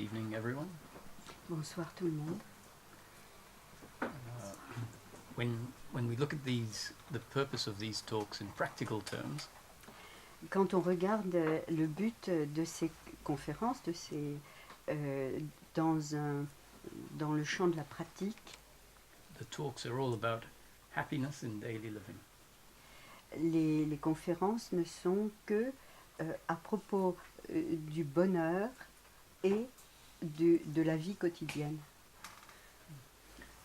evening, everyone. Bonsoir tout le monde. When we look at the purpose of these talks in practical terms, Quand on regarde le but de ces conférences, dans le champ de la pratique, the talks are all about happiness in daily living. les conférences ne sont que à propos du bonheur et de la vie quotidienne.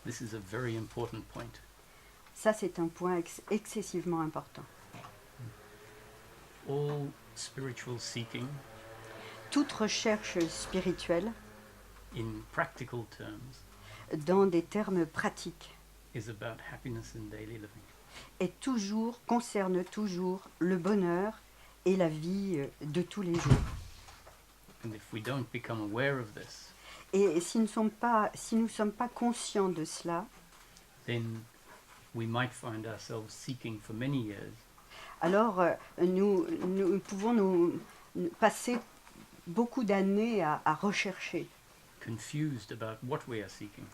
This is a very important point. Ça, c'est un point excessivement important. All spiritual seeking, Toute recherche spirituelle, in practical terms, dans des termes pratiques, is about happiness in daily living. concerne toujours le bonheur et la vie de tous les jours. And if we don't become aware of this, Et si nous ne sommes pas conscients de cela, then we might find ourselves seeking for many years, alors nous pouvons nous passer beaucoup d'années à rechercher confused about what we are seeking.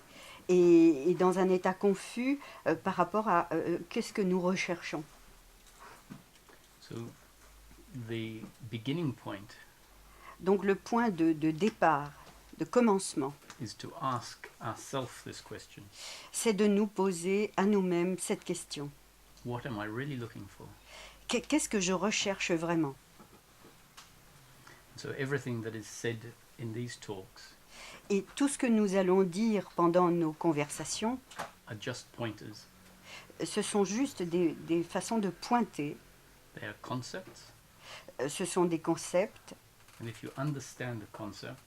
et dans un état confus par rapport à qu'est-ce que nous recherchons. So the beginning point Donc le point de départ, de commencement, is to ask ourselves this question: c'est de nous poser à nous-mêmes cette question. what am I really looking for? Qu'est-ce que je recherche vraiment? So everything that is said in these talks Et tout ce que nous allons dire pendant nos conversations, are just pointers. ce sont juste des façons de pointer, They are concepts, ce sont des concepts, and if you understand the concept,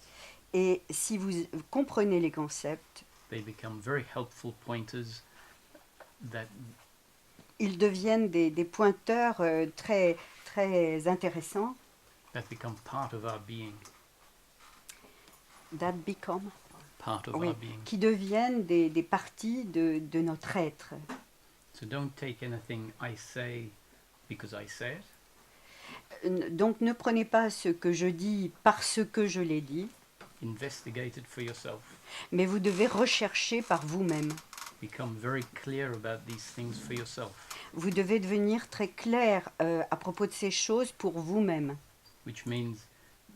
et si vous comprenez les concepts, they become very helpful pointers that ils deviennent des pointeurs très, très intéressants, become part of our being, oui, our being. qui deviennent des parties de notre être. So don't take anything I say because I say it. Donc ne prenez pas ce que je dis parce que je l'ai dit, Investigate it for yourself. mais vous devez rechercher par vous-même. Become very clear about these things for yourself, Vous devez devenir très clair à propos de ces choses pour vous-même. which means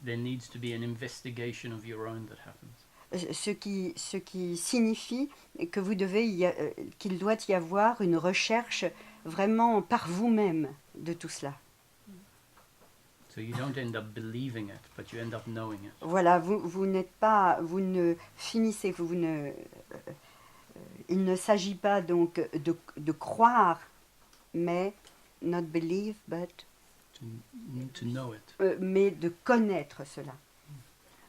there needs to be an investigation of your own that happens. Ce qui signifie que qu'il doit y avoir une recherche vraiment par vous-même de tout cela. So you don't end up believing it, but you end up knowing it. Voilà, vous ne finissez, il ne s'agit pas donc de croire, mais not believe, but To know it. mais de connaître cela.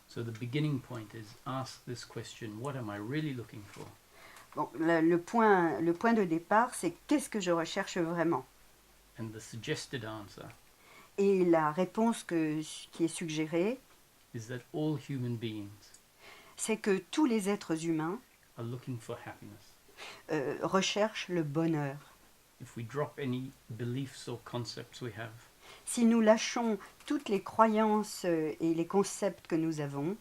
So the beginning point is ask this question: what am I really looking for? Bon, le point de départ, c'est qu'est-ce que je recherche vraiment? And the suggested answer Et la réponse qui est suggérée, is that all human beings c'est que tous les êtres humains are looking for happiness. recherchent le bonheur. If we drop any beliefs or concepts we have, Si nous lâchons toutes les croyances et les concepts que nous avons,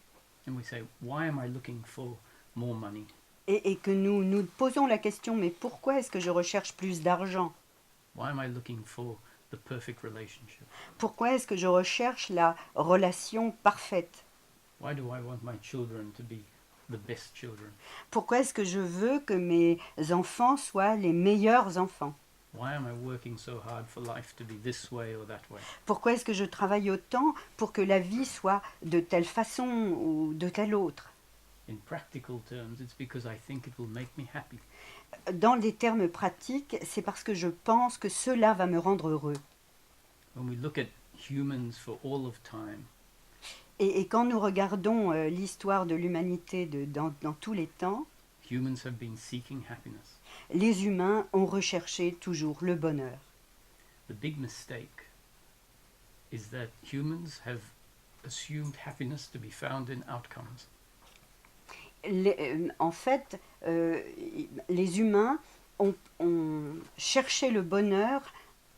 and we say, why am I looking for more money? et que nous posons la question, mais pourquoi est-ce que je recherche plus d'argent? Why am I looking for the perfect relationship? Pourquoi est-ce que je recherche la relation parfaite? Why do I want my children to be the best children? Pourquoi est-ce que je veux que mes enfants soient les meilleurs enfants? Why am I working so hard for life to be this way or that way? Pourquoi est-ce que je travaille autant pour que la vie soit de telle façon ou de telle autre? In practical terms, it's because I think it will make me happy. Dans des termes pratiques, c'est parce que je pense que cela va me rendre heureux. When we look at humans for all of time, Et quand nous regardons l'histoire de l'humanité dans tous les temps, humans have been seeking happiness. les humains ont recherché toujours le bonheur. The big mistake is that humans have assumed happiness to be found in outcomes. En fait, les humains ont cherché le bonheur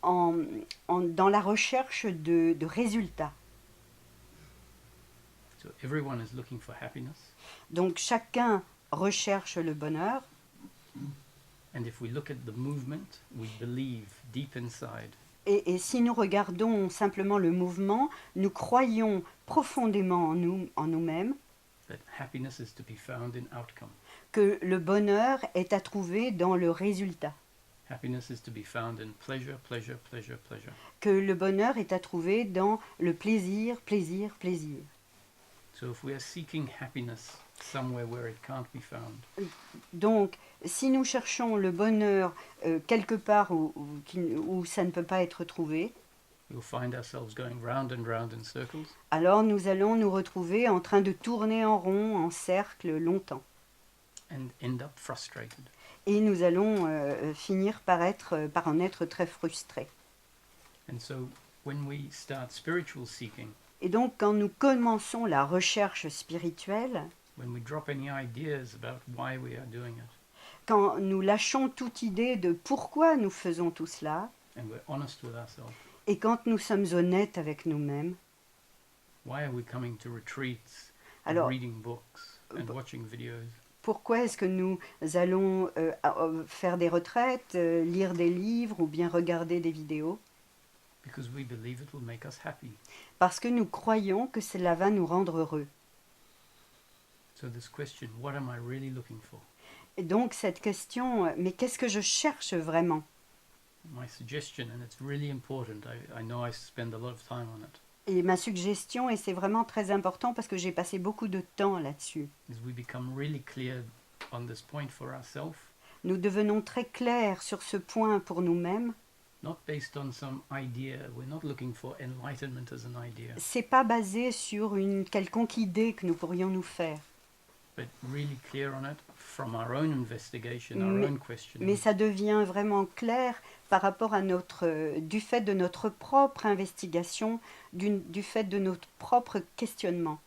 dans la recherche de résultats. So everyone is looking for happiness, Donc chacun recherche le bonheur. and if we look at the movement, we believe deep inside Et si nous regardons simplement le mouvement, nous croyons profondément en nous-mêmes, that happiness is to be found in outcome. que le bonheur est à trouver dans le résultat, Happiness is to be found in pleasure, pleasure, pleasure, pleasure. que le bonheur est à trouver dans le plaisir, plaisir, plaisir. So if we are seeking happiness somewhere where it can't be found, Donc, si nous cherchons le bonheur quelque part où ça ne peut pas être trouvé, we'll find ourselves going round and round in circles, alors nous allons nous retrouver en train de tourner en rond, en cercle, longtemps. and end up frustrated. Et nous allons finir par en être très frustrés. And so when we start spiritual seeking, Et donc, quand nous commençons la recherche spirituelle, when we drop any ideas about why we are doing it, quand nous lâchons toute idée de pourquoi nous faisons tout cela, and we're honest with ourselves, et quand nous sommes honnêtes avec nous-mêmes, why are we coming to retreats and alors reading books and watching videos? pourquoi est-ce que nous allons faire des retraites, lire des livres ou bien regarder des vidéos? Because we believe it will make us happy. Parce que nous croyons que cela va nous rendre heureux. So this question, what am I really looking for? Et donc cette question, mais qu'est-ce que je cherche vraiment? My suggestion, and it's really important, I know I spend a lot of time on it, Et ma suggestion, et c'est vraiment très important parce que j'ai passé beaucoup de temps là-dessus, is we become really clear on this point for ourselves, nous devenons très clairs sur ce point pour nous-mêmes. not based on some idea. We're not looking for enlightenment as an idea, C'est pas basé sur une quelconque idée que nous pourrions nous faire, but really clear on it from our own investigation, our Mais- own questioning. mais ça devient vraiment clair par rapport à du fait de notre propre investigation, du fait de notre propre questionnement.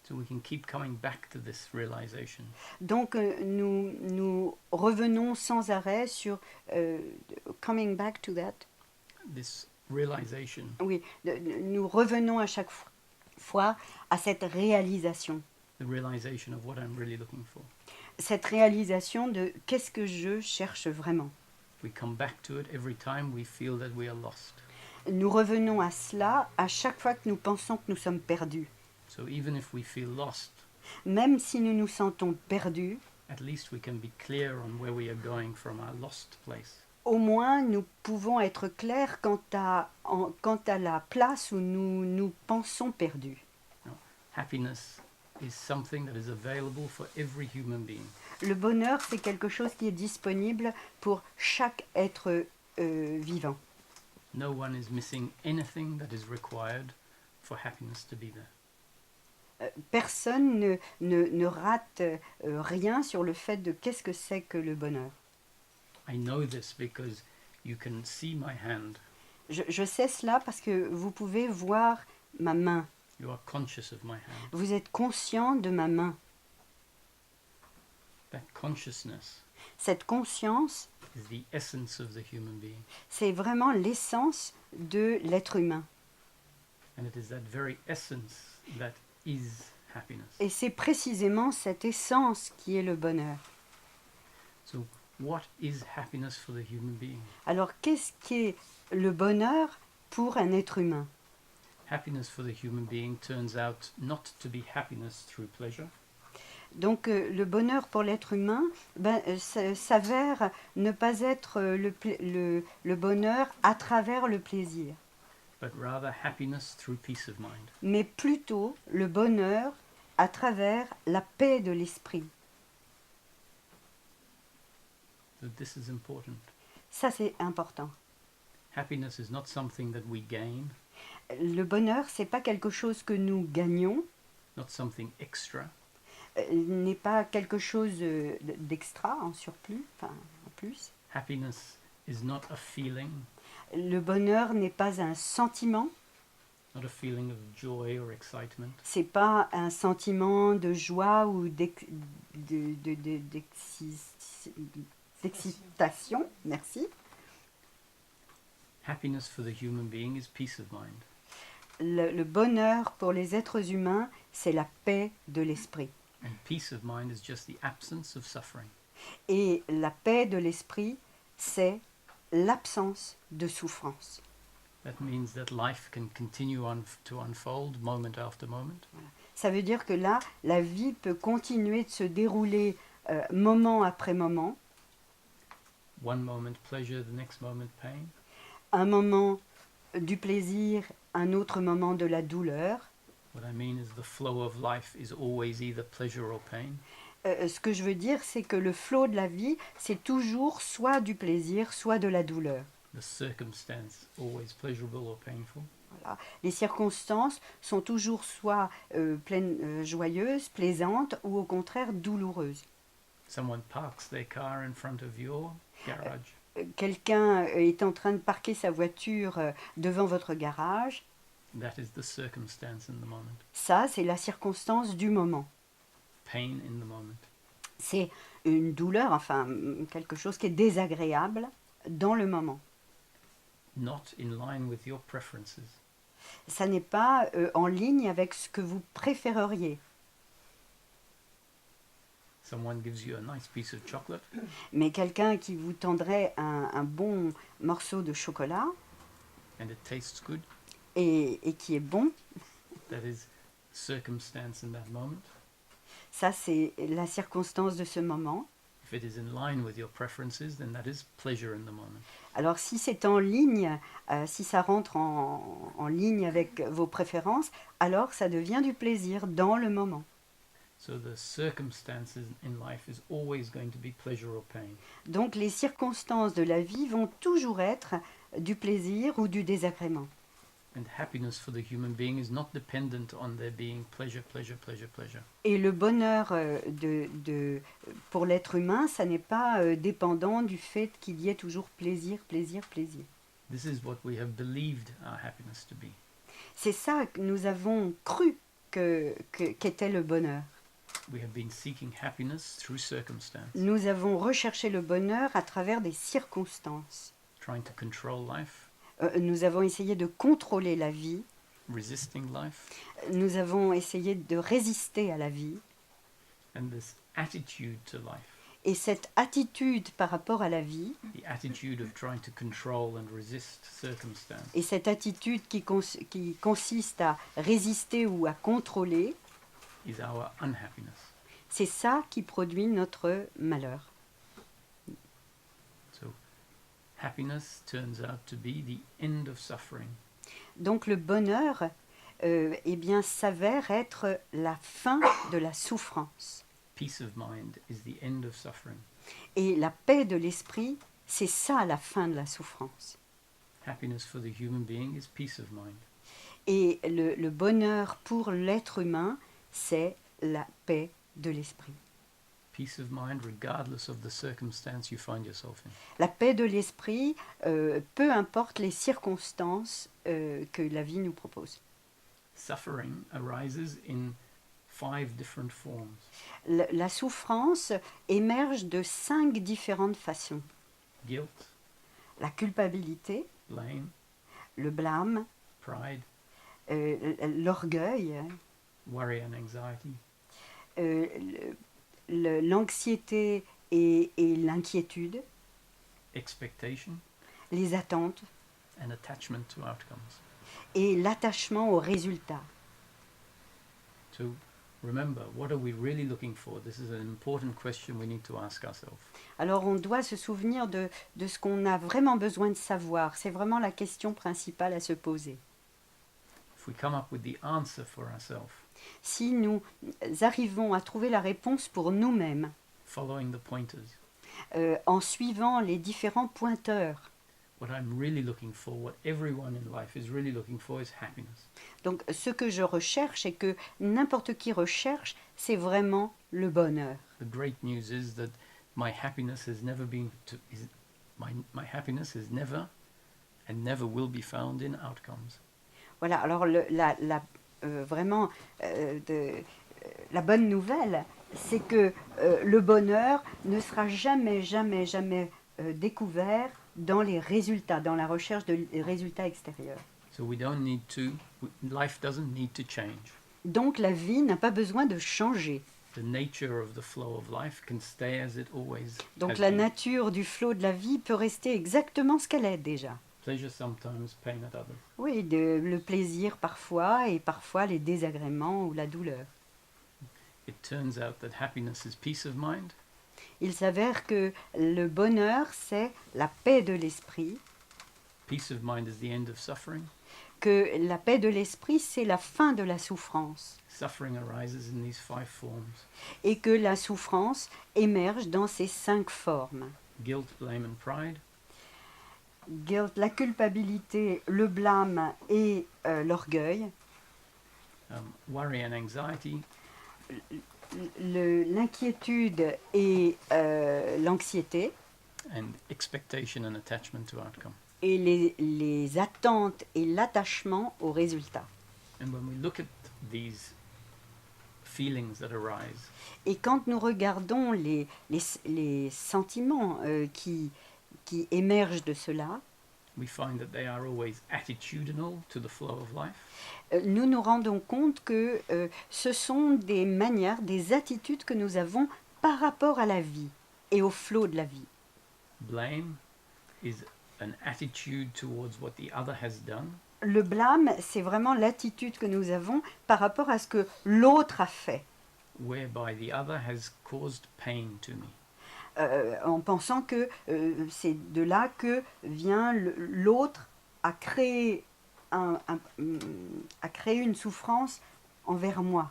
So we can keep coming back to this realization. Donc nous revenons sans arrêt sur coming back to that. This realization Oui, nous revenons à chaque fois à cette réalisation. the realization of what I'm really looking for. Cette réalisation de qu'est-ce que je cherche vraiment. We come back to it every time we feel that we are lost. Nous revenons à cela à chaque fois que nous pensons que nous sommes perdus. So even if we feel lost, Même si nous nous sentons perdus, at least we can be clear on where we are going from our lost place. au moins nous pouvons être clairs quant à la place où nous pensons perdus. Happiness is something that is available for every human being. Le bonheur, c'est quelque chose qui est disponible pour chaque être vivant. No one is missing anything that is required for happiness to be there. Personne ne rate rien sur le fait de qu'est-ce que c'est que le bonheur. I know this because you can see my hand. Je sais cela parce que vous pouvez voir ma main. You are conscious of my hand. Vous êtes conscient de ma main. That consciousness Cette conscience, is the essence of the human being. c'est vraiment l'essence de l'être humain. And it is that very essence that is happiness. Et c'est précisément cette essence qui est le bonheur. So what is happiness for the human being? Alors qu'est-ce qu'est le bonheur pour un être humain? Happiness for the human being turns out not to be happiness through pleasure, Donc le bonheur pour l'être humain s'avère ne pas être le bonheur à travers le plaisir, but rather happiness through peace of mind. mais plutôt le bonheur à travers la paix de l'esprit. So this is important. Ça, c'est important. Happiness is not something that we gain, Le bonheur, c'est pas quelque chose que nous gagnons, not something extra, n'est pas quelque chose d'extra, en surplus, enfin en plus. Happiness is not a feeling, Le bonheur n'est pas un sentiment, not a feeling of joy or excitement. c'est pas un sentiment de joie ou d'excitation. Merci. Happiness for the human being is peace of mind. Le bonheur pour les êtres humains, c'est la paix de l'esprit. And peace of mind is just the absence of suffering. Et la paix de l'esprit, c'est l'absence de souffrance. That means that life can continue to unfold moment after moment. Ça veut dire que là, la vie peut continuer de se dérouler moment après moment. One moment pleasure, the next moment pain. Un moment du plaisir, un autre moment de la douleur. What I mean is the flow of life is always either pleasure or pain. Ce que je veux dire, c'est que le flot de la vie, c'est toujours soit du plaisir, soit de la douleur. The circumstance always pleasurable or painful. Voilà. Les circonstances sont toujours soit joyeuses, plaisantes, ou au contraire douloureuses. Someone parks their car in front of your garage. Quelqu'un est en train de parquer sa voiture devant votre garage. That is the circumstance in the moment. Ça, c'est la circonstance du moment. Pain in the moment. C'est une douleur, enfin quelque chose qui est désagréable dans le moment. Not in line with your preferences. Ça n'est pas en ligne avec ce que vous préféreriez. Someone gives you a nice piece of chocolate Mais quelqu'un qui vous tendrait un bon morceau de chocolat and it tastes good. et qui est bon, That is circumstance in that moment. ça c'est la circonstance de ce moment. If it is in line with your preferences, then that is pleasure in the moment. Alors si c'est en ligne, si ça rentre en ligne avec vos préférences, alors ça devient du plaisir dans le moment. So the circumstances in life is always going to be pleasure or pain. Donc les circonstances de la vie vont toujours être du plaisir ou du désagrément. And happiness for the human being is not dependent on there being pleasure, pleasure, pleasure, pleasure. Et le bonheur pour l'être humain, ça n'est pas dépendant du fait qu'il y ait toujours plaisir, plaisir, plaisir. This is what we have believed our happiness to be. C'est ça que nous avons cru qu'était le bonheur. We have been seeking happiness through circumstance, Nous avons recherché le bonheur à travers des circonstances. trying to control life, Nous avons essayé de contrôler la vie. resisting life, Nous avons essayé de résister à la vie. and this attitude to life, Et cette attitude par rapport à la vie, the attitude of trying to control and resist circumstance, et cette attitude qui consiste à résister ou à contrôler, is our unhappiness. c'est ça qui produit notre malheur. So happiness turns out to be the end of suffering. Donc le bonheur eh bien, s'avère être la fin de la souffrance. Peace of mind is the end of suffering. Et la paix de l'esprit, c'est ça la fin de la souffrance. Happiness for the human being is peace of mind. Et le bonheur pour l'être humain, c'est la paix de l'esprit. Peace of mind regardless of the circumstance you find yourself in. La paix de l'esprit, peu importe les circonstances que la vie nous propose. Suffering arises in 5 different forms. La souffrance émerge de 5 différentes façons. Guilt, La culpabilité, blame, le blâme, pride, l'orgueil, worry and anxiety, l'anxiété et l'inquiétude, expectation, les attentes and attachment to outcomes. et l'attachement aux résultats. So remember, what are we really looking for? This is an important question we need to ask ourselves. Alors on doit se souvenir de ce qu'on a vraiment besoin de savoir. C'est vraiment la question principale à se poser. If we come up with the answer for ourselves, Si nous arrivons à trouver la réponse pour nous-mêmes, following the pointers, en suivant les différents pointeurs, what I'm really looking for, what everyone in life is really looking for, is happiness. donc ce que je recherche et que n'importe qui recherche, c'est vraiment le bonheur. The great news is that my happiness has never been my happiness is never and never will be found in outcomes. Voilà, alors vraiment la bonne nouvelle, c'est que le bonheur ne sera jamais, jamais, jamais découvert dans les résultats, dans la recherche de résultats extérieurs. So we don't need to, life doesn't need to change. Donc la vie n'a pas besoin de changer. The nature of the flow of life can stay as it always Donc has la been. nature du flot de la vie peut rester exactement ce qu'elle est déjà. Pleasure sometimes, pain at others. Oui, le plaisir parfois et parfois les désagréments ou la douleur. It turns out that happiness is peace of mind, Il s'avère que le bonheur, c'est la paix de l'esprit, peace of mind is the end of suffering. que la paix de l'esprit, c'est la fin de la souffrance, Suffering arises in these 5 forms: et que la souffrance émerge dans ces 5 formes. guilt, blame, and pride, Guilt, la culpabilité, le blâme et l'orgueil, worry and anxiety, l'inquiétude et l'anxiété, and expectation and attachment to outcome. et les attentes et l'attachement au résultat. And when we look at these feelings that arise, Et quand nous regardons les sentiments qui émergent de cela, we find that they are always attitudinal to the flow of life. nous nous rendons compte que ce sont des manières, des attitudes que nous avons par rapport à la vie et au flot de la vie. Blame is an attitude towards what the other has done, Le blâme, c'est vraiment l'attitude que nous avons par rapport à ce que l'autre a fait, whereby the other has caused pain to me. en pensant que c'est de là que vient l'autre à créer, à créer une souffrance envers moi.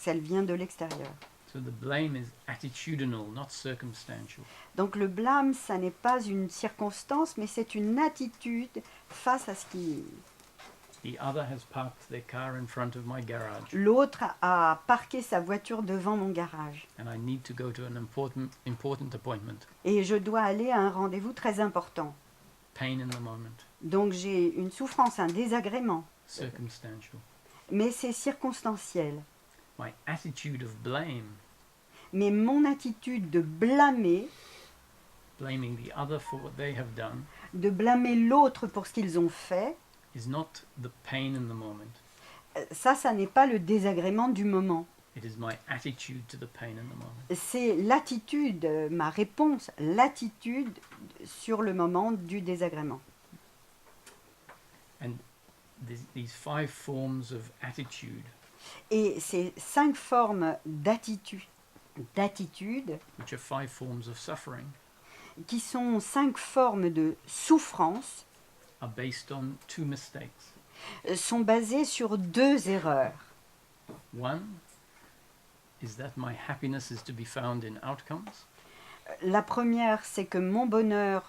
Elle vient de l'extérieur. So the blame is attitudinal, not circumstantial. Donc le blâme, ça n'est pas une circonstance, mais c'est une attitude face à ce qui... The other has parked their car in front of my garage, L'autre a parqué sa voiture devant mon garage. and I need to go to an important appointment. Et je dois aller à un rendez-vous très important. Pain in the moment, Donc j'ai une souffrance, un désagrément. circumstantial. Mais c'est circonstanciel. My attitude of blame, Mais mon attitude de blâmer, blaming the other for what they have done, de blâmer l'autre pour ce qu'ils ont fait, is not the pain in the moment. ça n'est pas le désagrément du moment. It is my attitude to the pain in the moment. C'est l'attitude, ma réponse, l'attitude sur le moment du désagrément. And these 5 forms of attitude, Et ces 5 formes d'attitude, which are 5 forms of suffering, qui sont 5 formes de souffrance, are based on 2 mistakes. sont basées sur 2 erreurs. One is that my happiness is to be found in outcomes, La première, c'est que mon bonheur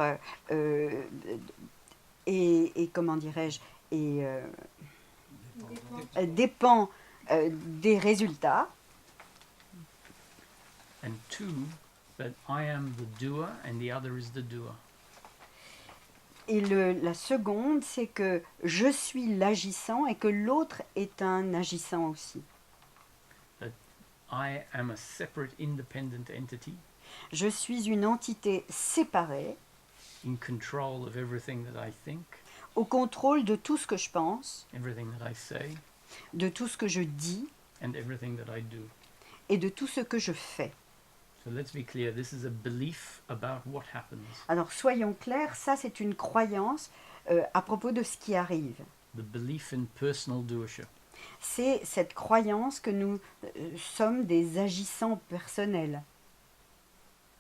est comment dirais-je, dépend des résultats. and 2, that I am the doer and the other is the doer. Et la seconde, c'est que je suis l'agissant et que l'autre est un agissant aussi. I am a separate independent entity Je suis une entité séparée, in control of everything that I think, au contrôle de tout ce que je pense, everything that I say, de tout ce que je dis and everything that I do. et de tout ce que je fais. So let's be clear, this is a belief about what happens. Alors soyons clairs, ça c'est une croyance à propos de ce qui arrive. The belief in personal doership. C'est cette croyance que nous sommes des agissants personnels,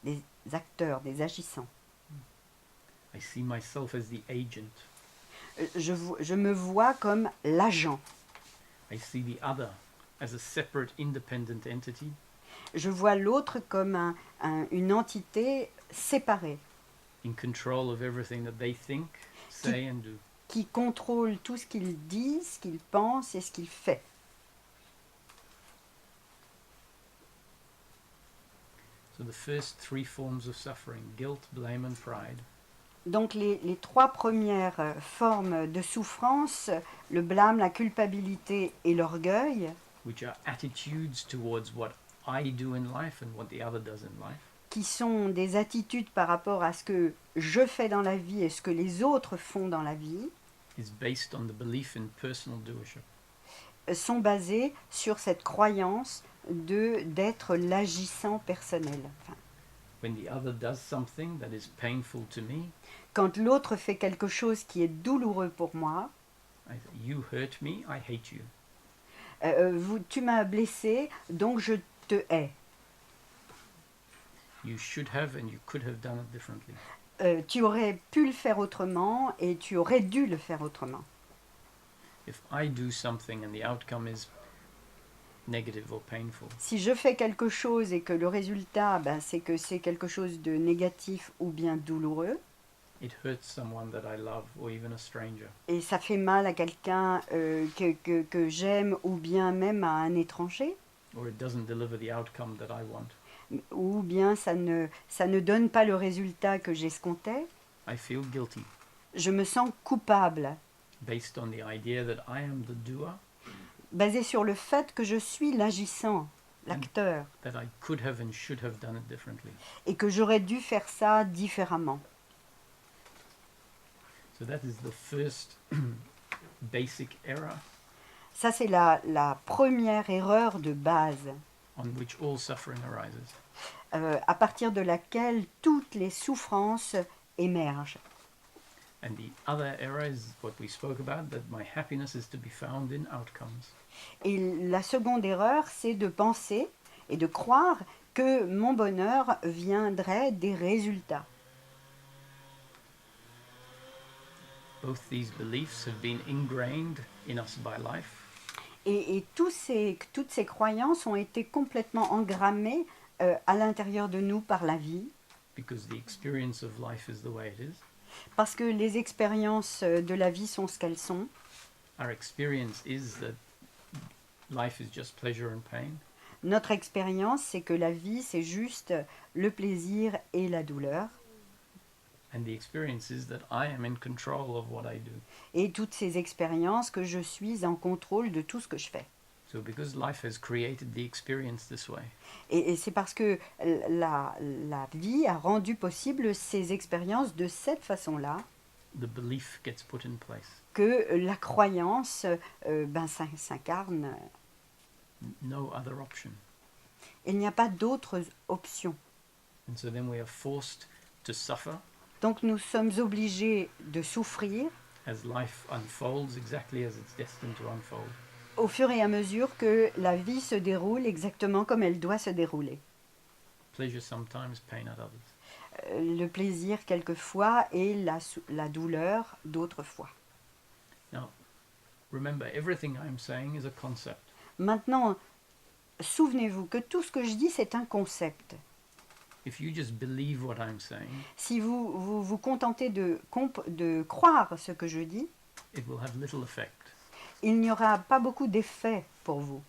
des acteurs, des agissants. I see myself as the agent. Je me vois comme l'agent. I see the other as a separate independent entity, Je vois l'autre comme une entité séparée, in control of everything that they think, say and do. qui contrôle tout ce qu'il dit, ce qu'il pense et ce qu'il fait. So the first 3 forms of suffering, guilt, blame and pride, Donc les 3 premières formes de souffrance, le blâme, la culpabilité et l'orgueil, which are attitudes towards what I do in life and what the other does in life, qui sont des attitudes par rapport à ce que je fais dans la vie et ce que les autres font dans la vie, is based on the belief in personal doership. sont basées sur cette croyance d'être l'agissant personnel. Enfin, When the other does something that is painful to me, quand l'autre fait quelque chose qui est douloureux pour moi, I say, you hurt me, I hate you. tu m'as blessé, donc je te hais. You should have and you could have done it differently. Tu aurais pu le faire autrement et tu aurais dû le faire autrement. If I do something and the outcome is negative or painful, Si je fais quelque chose et que le résultat, c'est que c'est quelque chose de négatif ou bien douloureux, it hurts someone that I love or even a stranger. et ça fait mal à quelqu'un que j'aime ou bien même à un étranger, Or it doesn't deliver the outcome that I want, ou bien ça ne donne pas le résultat que j'escomptais, I feel guilty je me sens coupable, based on the idea that I am the doer, basé sur le fait que je suis l'agissant, l'acteur, that I could have and should have done it differently. et que j'aurais dû faire ça différemment. So that is the first basic error Ça, c'est la première erreur de base, on which all suffering arises. à partir de laquelle toutes les souffrances émergent. And the other error is what we spoke about, that my happiness is to be found in outcomes. Et la seconde erreur, c'est de penser et de croire que mon bonheur viendrait des résultats. Both these beliefs have been ingrained in us by life, Et toutes ces croyances ont été complètement engrammées à l'intérieur de nous par la vie, because the experience of life is the way it is. parce que les expériences de la vie sont ce qu'elles sont. Our experience is that life is just pleasure and pain. Notre expérience, c'est que la vie, c'est juste le plaisir et la douleur. And the experience is that I am in control of what I do. Et toutes ces expériences que je suis en contrôle de tout ce que je fais. So because life has created the experience this way, Et c'est parce que la vie a rendu possible ces expériences de cette façon-là the belief gets put in place. que la croyance s'incarne. No other option. Il n'y a pas d'autres options. And so then we are forced to suffer Donc nous sommes obligés de souffrir as life unfolds exactly as it's destined to unfold. au fur et à mesure que la vie se déroule exactement comme elle doit se dérouler. Pleasure sometimes, pain at others. Le plaisir quelquefois et la douleur d'autres fois. Now, remember, everything I'm saying is a concept. Maintenant, souvenez-vous que tout ce que je dis, c'est un concept. If you just believe what I'm saying, Si vous contentez de croire ce que je dis, it will have little effect. il n'y aura pas beaucoup d'effet pour vous.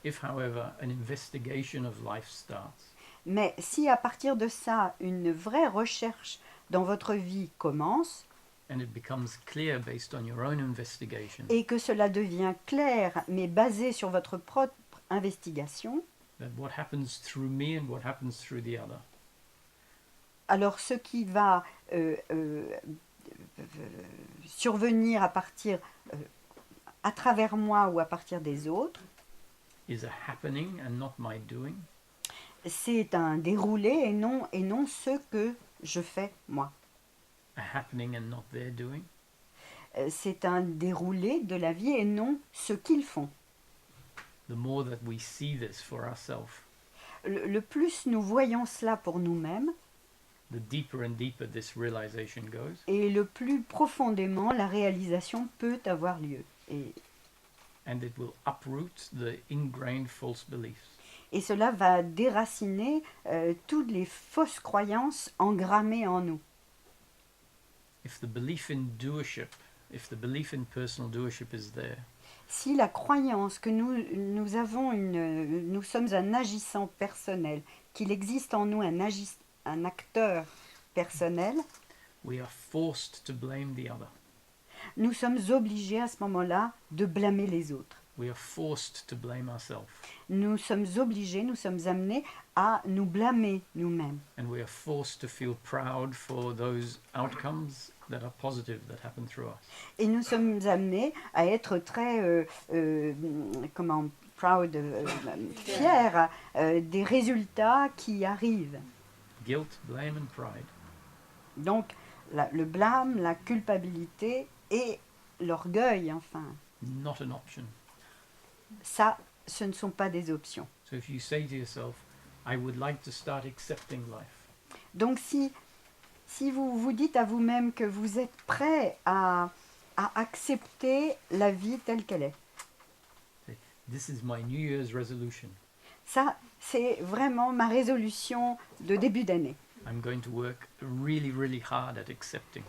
If, however, an investigation of life starts, Mais si à partir de ça, une vraie recherche dans votre vie commence, and it becomes clear based on your own investigation et que cela devient clair, mais basé sur votre propre investigation, that what happens through me and what happens through the other alors ce qui va survenir à travers moi ou à partir des autres, is a happening and not my doing, c'est un déroulé et non ce que je fais moi. a happening and not their doing. C'est un déroulé de la vie et non ce qu'ils font. The more that we see this for ourselves, Le plus nous voyons cela pour nous-mêmes, the deeper and deeper this realization goes, et le plus profondément la réalisation peut avoir lieu. and it will uproot the ingrained false beliefs. Et cela va déraciner toutes les fausses croyances engrammées en nous. If the belief in doership, if the belief in personal doership is there, Si la croyance que nous sommes un agissant personnel, qu'il existe en nous un acteur personnel, we are forced to blame the other. nous sommes obligés à ce moment-là de blâmer les autres. We are forced to blame ourselves. Nous sommes amenés à nous blâmer nous-mêmes. And we are forced to feel proud for those outcomes that are positive that happen through us. Et nous sommes amenés à être très, comment, proud, fiers des résultats qui arrivent. Guilt, blame, and pride Donc, le blâme, la culpabilité et l'orgueil, enfin, not an option. ça, ce ne sont pas des options. So if you say to yourself, I would like to start accepting life, Donc, si vous vous dites à vous-même que vous êtes prêt à accepter la vie telle qu'elle est, this is my New Year's resolution. ça, c'est vraiment ma résolution de début d'année. I'm going to work really, really hard at accepting.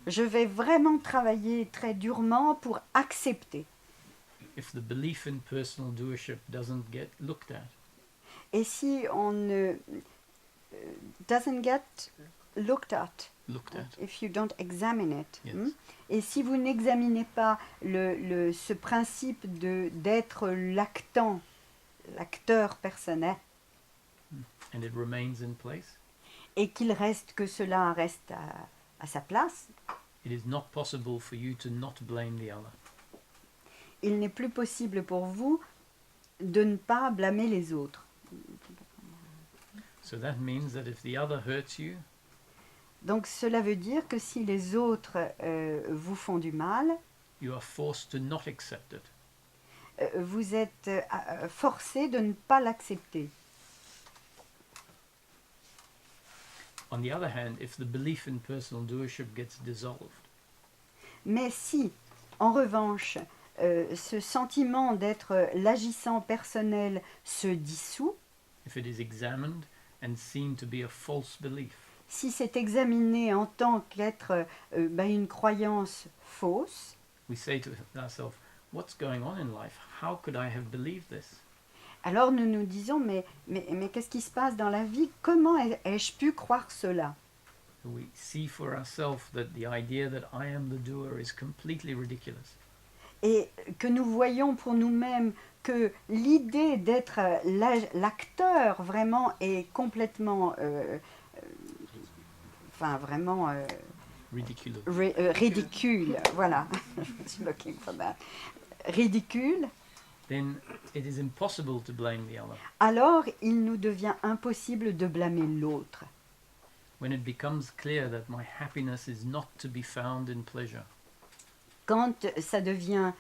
Je vais vraiment travailler très durement pour accepter. If the belief in personal doership doesn't get looked at, Et si on ne doesn't get looked at, if you don't examine it, Yes. et si vous n'examinez pas ce principe d'être l'acteur personnel, and it remains in place, et que cela reste à sa place, it is not possible for you to not blame the other. il n'est plus possible pour vous de ne pas blâmer les autres. So that means that if the other hurts you, Donc cela veut dire que si les autres vous font du mal, you are forced to not accept it. vous êtes forcé de ne pas l'accepter. On the other hand, if the belief in personal doership gets dissolved, Mais si, en revanche, ce sentiment d'être l'agissant personnel se dissout, if it is examined and seen to be a false belief, si c'est examiné en tant qu'être une croyance fausse, we say to ourselves, what's going on in life? How could I have believed this? alors nous nous disons, mais qu'est-ce qui se passe dans la vie? Comment ai-je pu croire cela? We see for ourselves that the idea that I am the doer is completely ridiculous. Et que nous voyons pour nous-mêmes que l'idée d'être l'acteur vraiment est complètement, vraiment Ridiculous. ridicule. Voilà, je suis looking for that. Ridicule. Then it is impossible to blame the other. Alors il nous devient impossible de blâmer l'autre. When it becomes clear that my happiness is not to be found in pleasure, Quand ça devient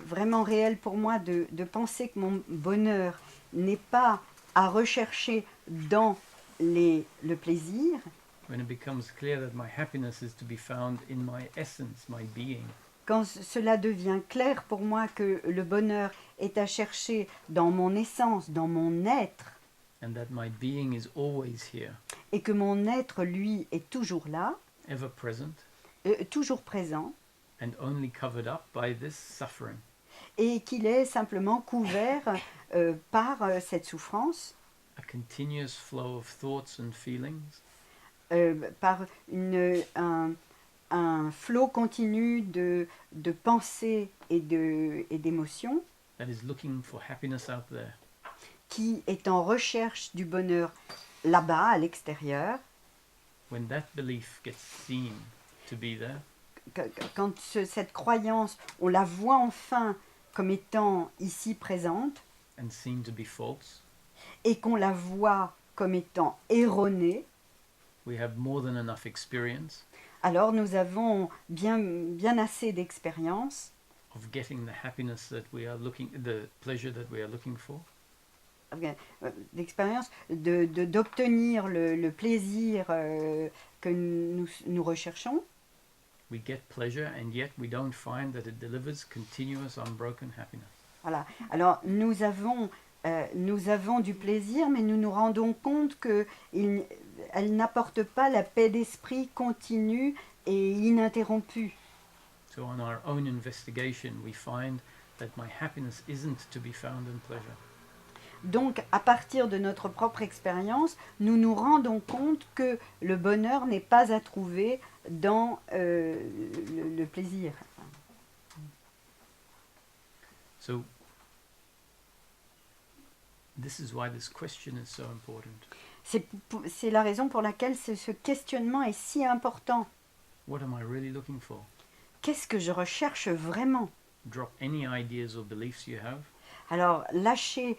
vraiment réel pour moi de penser que mon bonheur n'est pas à rechercher dans le plaisir, when it becomes clear that my happiness is to be found in my essence, my being, quand cela devient clair pour moi que le bonheur est à chercher dans mon essence, dans mon être, and that my being is always here, et que mon être, lui, est toujours là, ever present, toujours présent, and only covered up by this suffering, et qu'il est simplement couvert par cette souffrance, a continuous flow of thoughts and feelings, par un flot continu de pensées et d'émotions that is looking for happiness out there. qui est en recherche du bonheur là-bas, à l'extérieur. When that belief gets seen to be there, Quand cette croyance, on la voit enfin comme étant ici présente and seen to be false, et qu'on la voit comme étant erronée, we have more than enough experience alors nous avons bien assez d'expérience of getting the happiness that we are looking, the pleasure that we are looking for, d'obtenir le plaisir que nous recherchons. we get pleasure and yet we don't find that it delivers continuous unbroken happiness. Voilà. Alors nous avons du plaisir, mais nous nous rendons compte qu'elle n'apporte pas la paix d'esprit continue et ininterrompue. So on our own investigation we find that my happiness isn't to be found in pleasure. Donc, à partir de notre propre expérience, nous nous rendons compte que le bonheur n'est pas à trouver dans le plaisir. So this is why this question is so important. C'est la raison pour laquelle ce questionnement est si important. What am I really looking for? Qu'est-ce que je recherche vraiment? Drop any ideas or beliefs you have. Alors, lâchez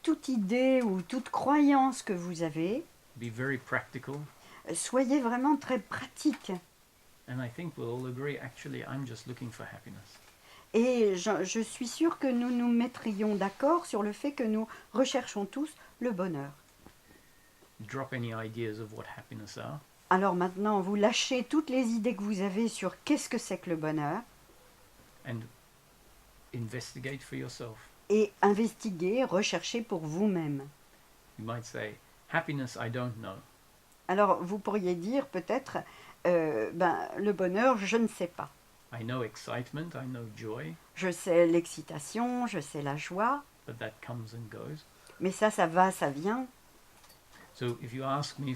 toute idée ou toute croyance que vous avez. Be very practical. Soyez vraiment très pratique. And I think we'll all agree, actually, I'm just looking for happiness. Et je suis sûre que nous nous mettrions d'accord sur le fait que nous recherchons tous le bonheur. Drop any ideas of what happiness are. Alors maintenant, vous lâchez toutes les idées que vous avez sur qu'est-ce que c'est que le bonheur And investigate for yourself. et investiguez, recherchez pour vous-même. You might say, happiness, I don't know. Alors vous pourriez dire peut-être, le bonheur, je ne sais pas. I know excitement, I know joy, Je sais l'excitation, je sais la joie, but that comes and goes. mais ça va, ça vient. So if you ask me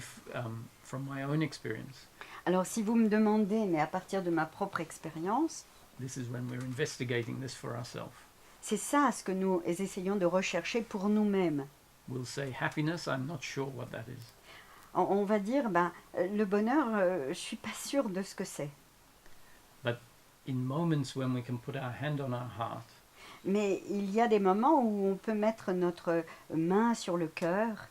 from my own experience, Alors si vous me demandez, mais à partir de ma propre expérience, this is when we're investigating this for ourselves. c'est ça ce que nous essayons de rechercher pour nous-mêmes. We'll say happiness, I'm not sure what that is. On va dire, le bonheur, je ne suis pas sûre de ce que c'est. But in moments when we can put our hand on our heart, Mais il y a des moments où on peut mettre notre main sur le cœur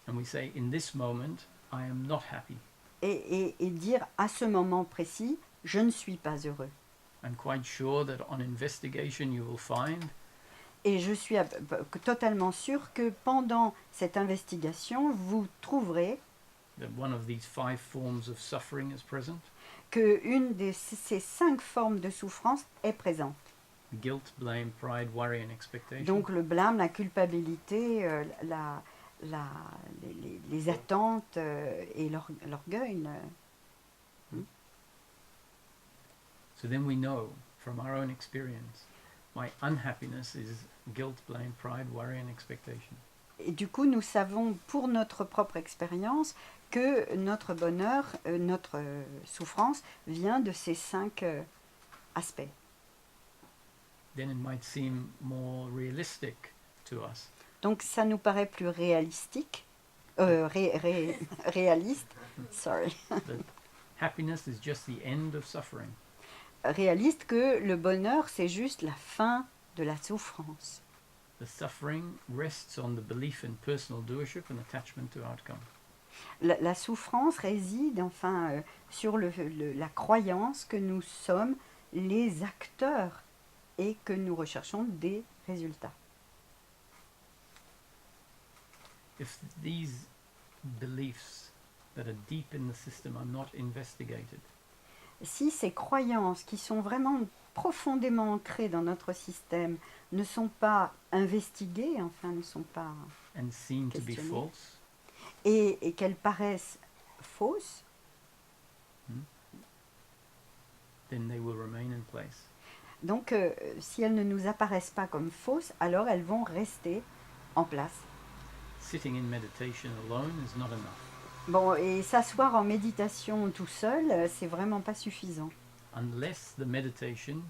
and we say, in this moment, I am not happy. et dire à ce moment précis, je ne suis pas heureux. I'm quite sure that on investigation you will find Et je suis totalement sûre que pendant cette investigation, vous trouverez that one of these 5 forms of suffering is present. qu'une de ces 5 formes de souffrance est présente. Guilt, blame, pride, worry, and expectation. Donc le blâme, la culpabilité, les attentes et l'orgueil. So then we know from our own experience, my unhappiness is guilt, blame, pride, worry, and expectation. Et du coup, nous savons pour notre propre expérience que notre bonheur, notre souffrance vient de ces 5 aspects. Then it might seem more realistic to us Donc ça nous paraît plus réaliste, sorry, that happiness is just the end of suffering. réaliste que le bonheur c'est juste la fin de la souffrance. The suffering rests on the belief in personal doership and attachment to outcome. La souffrance réside sur la croyance que nous sommes les acteurs et que nous recherchons des résultats. If these beliefs that are deep in the system are not investigated, Si ces croyances qui sont vraiment profondément ancrées dans notre système ne sont pas investiguées, ne sont pas and seen to be Questionner. false, et qu'elles paraissent fausses, then they will remain in place. donc si elles ne nous apparaissent pas comme fausses, alors elles vont rester en place. Sitting in meditation alone is not enough. Bon, et s'asseoir en méditation tout seul, c'est vraiment pas suffisant. Unless the meditation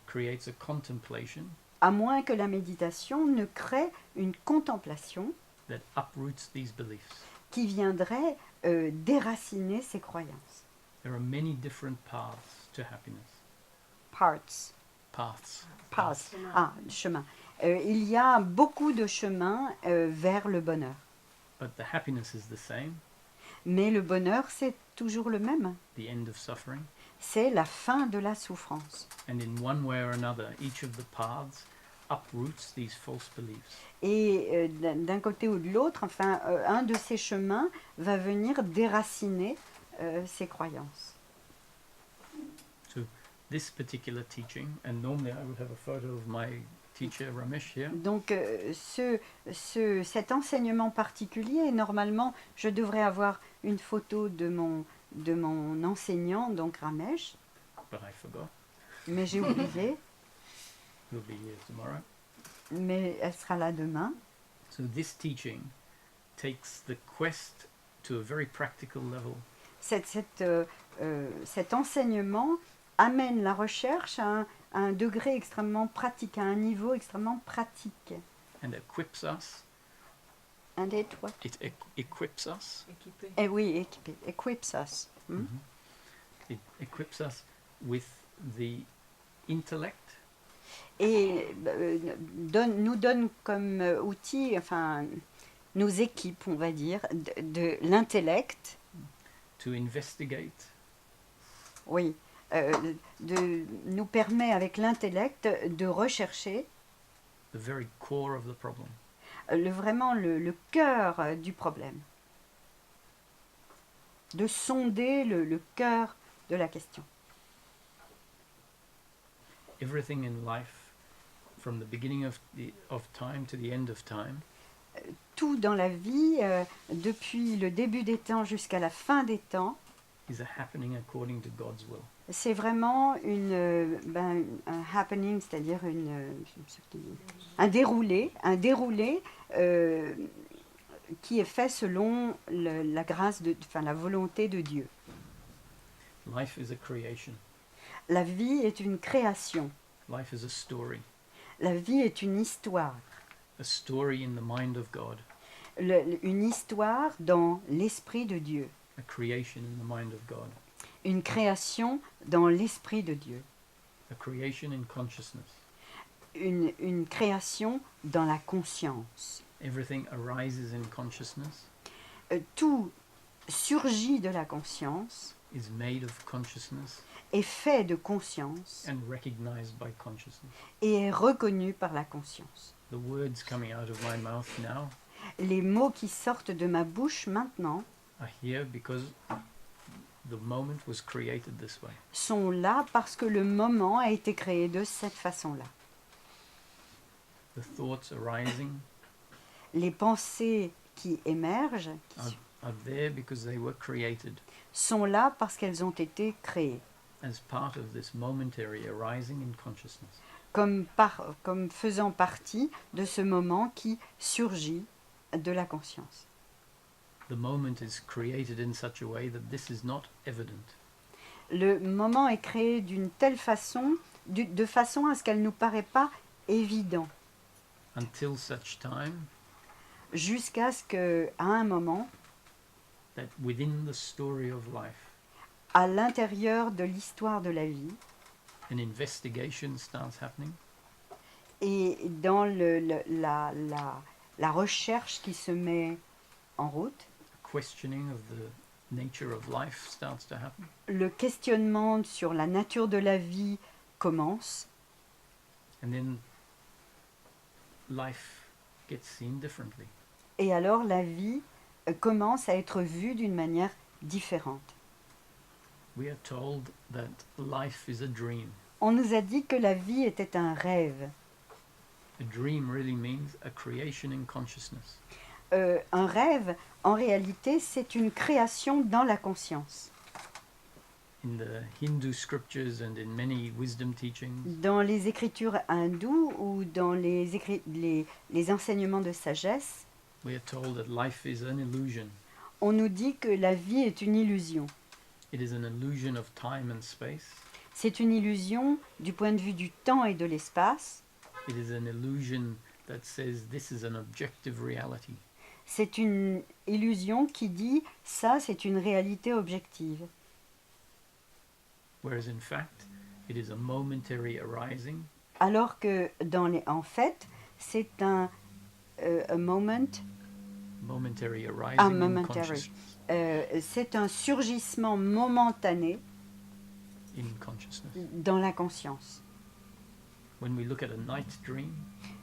creates a contemplation À moins que la méditation ne crée une contemplation that uproots these beliefs. qui viendrait déraciner ces croyances. There are many different paths to happiness. Paths. Chemin. Il y a beaucoup de chemins vers le bonheur. But the happiness is the same, Mais le bonheur, c'est toujours le même. the end of suffering. C'est la fin de la souffrance. And in one way or another, each of the paths uproots these false beliefs. Et d'un côté ou de l'autre, un de ces chemins va venir déraciner ces croyances. So this particular teaching, and normally I would have a photo of my teacher Ramesh here, Donc cet enseignement particulier, normalement, je devrais avoir une photo de mon enseignant, donc Ramesh, but I forgot. mais j'ai oublié, He'll be here tomorrow. mais elle sera là demain. So this teaching takes the quest to a very practical level. Cet enseignement amène la recherche à un degré extrêmement pratique, à un niveau extrêmement pratique. And equips us. And it what? It equips us. Équipé. Eh oui, équipé. Equips us. Mhm. It equips us with the intellect et nous donne comme outil, enfin, nous équipe, on va dire, de l'intellect, to investigate, oui, nous permet avec l'intellect de rechercher the very core of the problem. vraiment le cœur du problème, de sonder le cœur de la question. Everything in life, from the beginning of time to the end of time, Tout dans la vie, depuis le début des temps jusqu'à la fin des temps, is a happening according to God's will. c'est vraiment un happening, c'est-à-dire un déroulé qui est fait selon la grâce, la volonté de Dieu. Life is a creation. La vie est une création. Life is a story. La vie est une histoire. A story in the mind of God. Une histoire dans l'esprit de Dieu. A creation in the mind of God. Une création dans l'esprit de Dieu. A creation in consciousness. Une création dans la conscience. Everything arises in consciousness, Tout surgit de la conscience, is made of consciousness, est fait de conscience and recognized by consciousness. et est reconnu par la conscience. The words coming out of my mouth now Les mots qui sortent de ma bouche maintenant are here because the moment was created this way. sont là parce que le moment a été créé de cette façon-là. The thoughts arising Les pensées qui émergent are there because they were created sont là parce qu'elles ont été créées, as part of this momentary arising in consciousness. comme faisant partie de ce moment qui surgit de la conscience. The moment is created in such a way that this is not evident. Le moment est créé d'une telle façon, de façon à ce qu'elle ne nous paraît pas évident, Until such time jusqu'à ce qu'à un moment, that within the story of life, à l'intérieur de l'histoire de la vie, an investigation starts happening, et dans la recherche qui se met en route, a questioning of the nature of life starts to happen, le questionnement sur la nature de la vie commence, and then life gets seen differently. et alors la vie commence à être vue d'une manière différente. We are told that life is a dream. On nous a dit que la vie était un rêve. A dream really means a creation in consciousness. Un rêve, en réalité, c'est une création dans la conscience. In the Hindu scriptures and in many wisdom teachings, Dans les écritures hindoues ou dans les enseignements de sagesse, we are told that life is an illusion. on nous dit que la vie est une illusion. It is an illusion of time and space. C'est une illusion du point de vue du temps et de l'espace. It is an illusion that says this is an objective reality. C'est une illusion qui dit ça, c'est une réalité objective. Whereas in fact, it is a momentary arising Alors que en fait, c'est un momentary arising Ah, in momentary. consciousness. C'est un surgissement momentané In consciousness. dans la conscience. When we look at a night dream,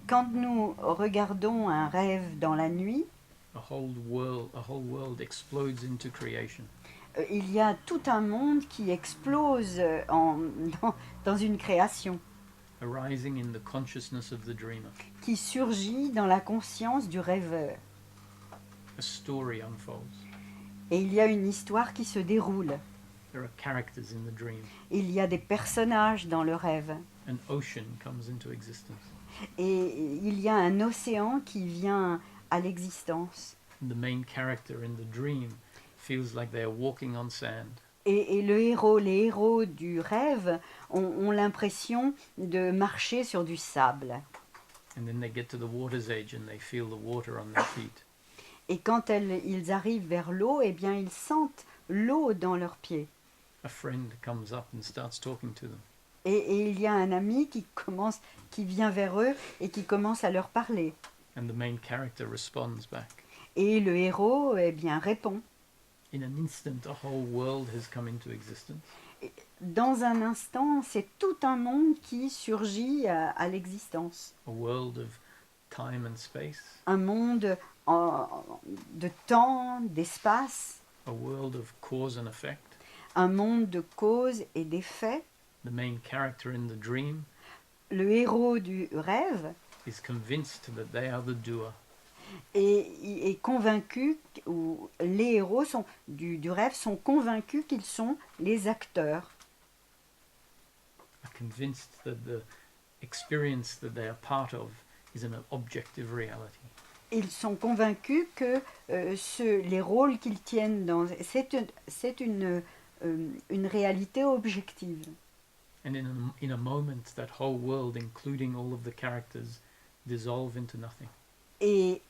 Quand nous regardons un rêve dans la nuit, a whole world explodes into creation. Il y a tout un monde qui explose dans une création, Arising in the consciousness of the dreamer. qui surgit dans la conscience du rêveur. A story unfolds. Et il y a une histoire qui se déroule. There are characters in the dream. Il y a des personnages dans le rêve. An ocean comes into existence. Et il y a un océan qui vient à l'existence. The main character in the dream feels like they are walking on sand. Et les héros du rêve ont l'impression de marcher sur du sable. And then they get to the water's edge and they feel the water on their feet. Et quand ils arrivent vers l'eau, eh bien ils sentent l'eau dans leurs pieds. a friend comes up and starts talking to them. Et il y a un ami qui vient vers eux et qui commence à leur parler. And the main character responds back. Et le héros, eh bien, répond. In an instant, a whole world has come into existence. Dans un instant, c'est tout un monde qui surgit à l'existence. A world of time and space. Un monde de temps, d'espace, A world of cause and effect. un monde de cause et d'effet. The main character in the dream Le héros du rêve is convinced that they are the doer. est convaincu, ou les héros du rêve sont convaincus qu'ils sont les acteurs. Are convinced that the experience that they are part of is an objective reality. Ils sont convaincus que les rôles qu'ils tiennent c'est une réalité objective. And in a moment, that whole world, including all of the characters, dissolve into nothing. Et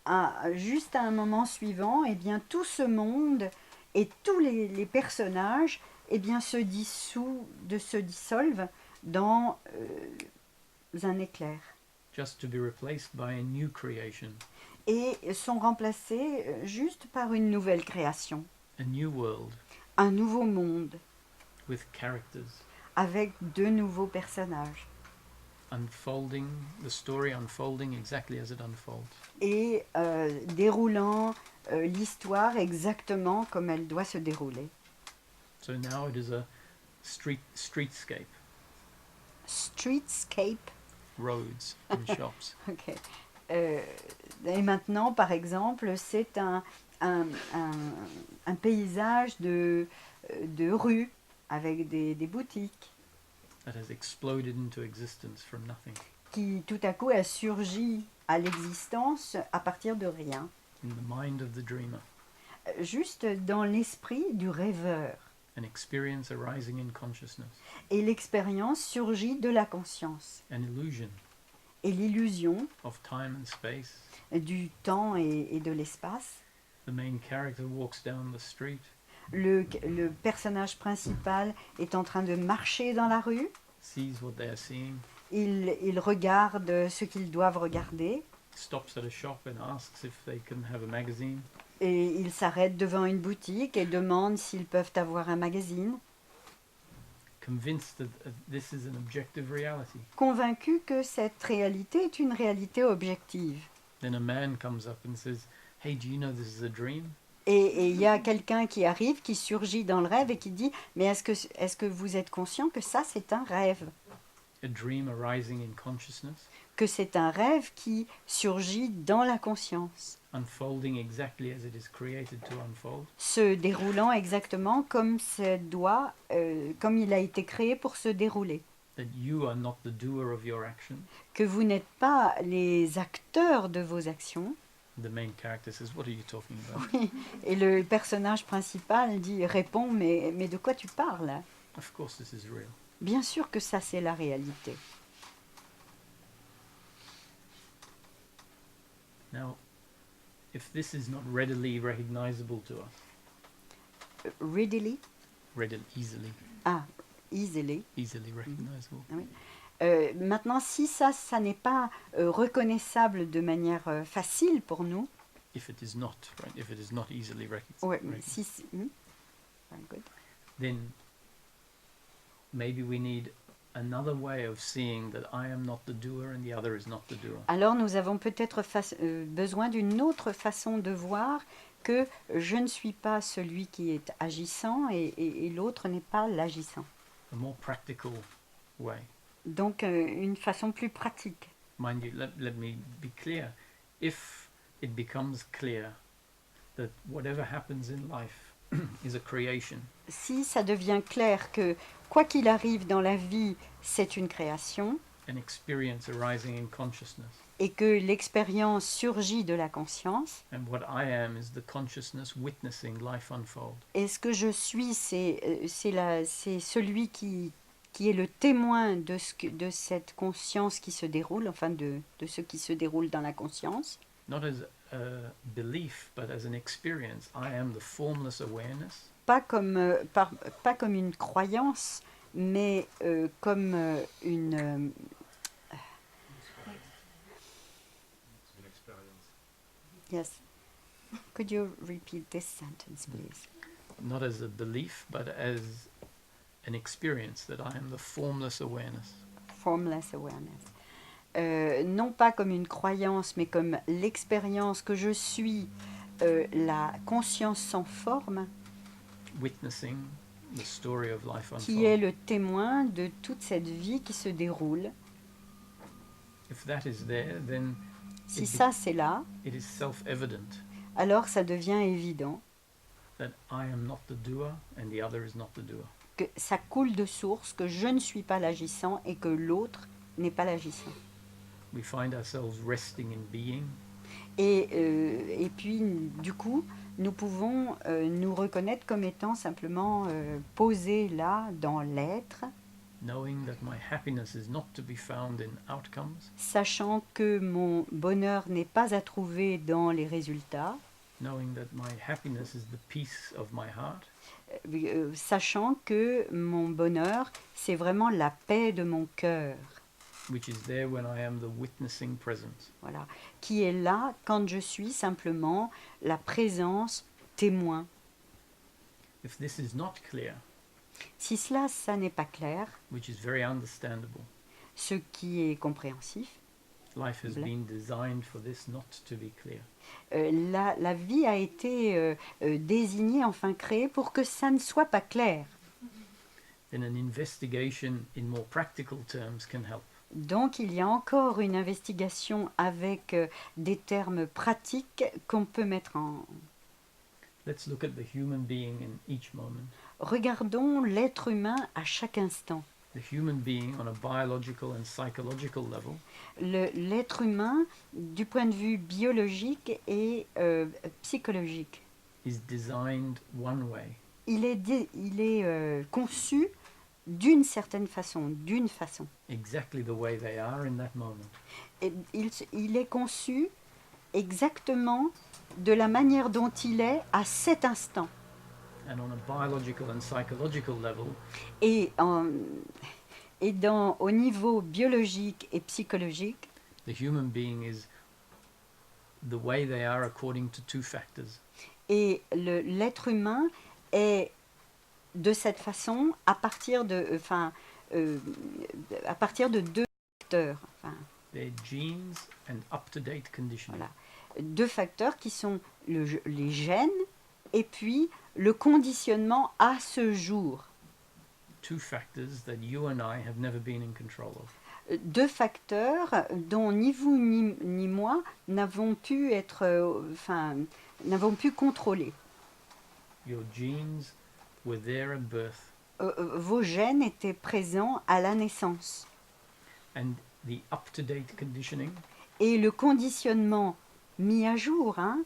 juste à un moment suivant, eh bien, tout ce monde et tous les personnages eh bien, se dissolvent dans un éclair. Just to be replaced by a new creation, Et sont remplacés juste par une nouvelle création, a new world un nouveau monde, with characters avec de nouveaux personnages. unfolding, the story unfolding exactly as it unfolds. Et déroulant l'histoire exactement comme elle doit se dérouler. So now it is a streetscape, Streetscape. roads and shops. Ok. Et maintenant, par exemple, c'est un paysage de rue avec des boutiques That has exploded into existence from nothing. qui tout à coup a surgi à l'existence à partir de rien, In the mind of the dreamer, juste dans l'esprit du rêveur. an experience arising in consciousness, Et l'expérience surgit de la conscience. an illusion Et l'illusion of time and space. du temps et de l'espace. The main character walks down the street, Le personnage principal est en train de marcher dans la rue. sees what they are seeing, Ils regardent ce qu'ils doivent regarder. stops at a shop and asks if they can have a magazine. Et ils s'arrêtent devant une boutique et demandent s'ils peuvent avoir un magazine. Convinced that this is an objective reality. Convaincus que cette réalité est une réalité objective. Then a man comes up and says, "Hey, do you know this is a dream?" Et il y a quelqu'un qui arrive, qui surgit dans le rêve et qui dit « Mais est-ce que vous êtes conscient que ça, c'est un rêve ? A dream arising in consciousness, Que c'est un rêve qui surgit dans la conscience, unfolding exactly as it is created to unfold. se déroulant exactement comme comme il a été créé pour se dérouler. That you are not the doer of your action." Que vous n'êtes pas les acteurs de vos actions. The main character says, "What are you talking about?" Et le personnage principal répond « Mais de quoi tu parles ? Of course this is real. Bien sûr que ça, c'est la réalité. » Now, if this is not readily recognizable to us, Readily, easily. easily recognizable, Maintenant, si ça n'est pas reconnaissable de manière facile pour nous, if it is not, right, if it is not easily ouais, recognizable, Very good. then maybe we need another way of seeing that I am not the doer and the other is not the doer. Alors nous avons peut-être besoin d'une autre façon de voir que je ne suis pas celui qui est agissant et l'autre n'est pas l'agissant. A more practical way. Donc une façon plus pratique. Mind you, let me be clear. If it becomes clear that whatever happens in life is a creation, Si ça devient clair que quoi qu'il arrive dans la vie, c'est une création, an experience arising in consciousness, et que l'expérience surgit de la conscience, and what I am is the consciousness witnessing life unfold, et ce que je suis, c'est celui qui est le témoin de cette conscience qui se déroule, enfin de ce qui se déroule dans la conscience. not as a belief but as an experience. I am the formless awareness pas comme, pas comme une croyance, mais comme une... C'est une expérience. yes. Could you repeat this sentence, please? Not as a belief, but as an experience that I am the formless awareness. Formless awareness. Non pas comme une croyance, mais comme l'expérience que je suis la conscience sans forme, Witnessing the story of life qui est unfold. le témoin de toute cette vie qui se déroule. If that is there, then Si it, ça c'est là, it is self-evident alors ça devient évident that I am not the doer and the other is not the doer. que ça coule de source, que je ne suis pas l'agissant et que l'autre n'est pas l'agissant. We find ourselves resting in being, Et puis, du coup, nous pouvons nous reconnaître comme étant simplement posés là, dans l'être, knowing that my happiness is not to be found in outcomes, sachant que mon bonheur n'est pas à trouver dans les résultats, knowing that my happiness is the peace of my heart, sachant que mon bonheur, c'est vraiment la paix de mon cœur, which is there when I am the witnessing presence. voilà, qui est là quand je suis simplement la présence témoin. If this is not clear, Si cela, ça n'est pas clair, which is very understandable, ce qui est compréhensif, life has Bla- been designed for this not to be clear. la vie a été désignée, enfin créée, pour que ça ne soit pas clair. Then an investigation in more practical terms can help. Donc il y a encore une investigation avec des termes pratiques qu'on peut mettre en... Let's look at the human being in each moment. Regardons l'être humain à chaque instant. The human being on a biological and psychological level L'être humain, du point de vue biologique et psychologique, is designed one way, il est conçu d'une certaine façon, d'une façon. exactly the way they are in that moment. Et il est conçu exactement de la manière dont il est à cet instant. And on a biological and psychological level, Et, au niveau biologique et psychologique, the human being is the way they are according to two factors. et l'être humain est de cette façon à partir de, à partir de deux facteurs. Enfin, Their genes and up-to-date conditioning. Voilà. Deux facteurs qui sont les gènes et puis le conditionnement à ce jour. Two factors that you and I have never been in control of. Deux facteurs dont ni vous ni moi n'avons pu être, n'avons pu contrôler. Your genes were there at birth, Vos gènes étaient présents à la naissance. and the up-to-date conditioning Et le conditionnement mis à jour, hein,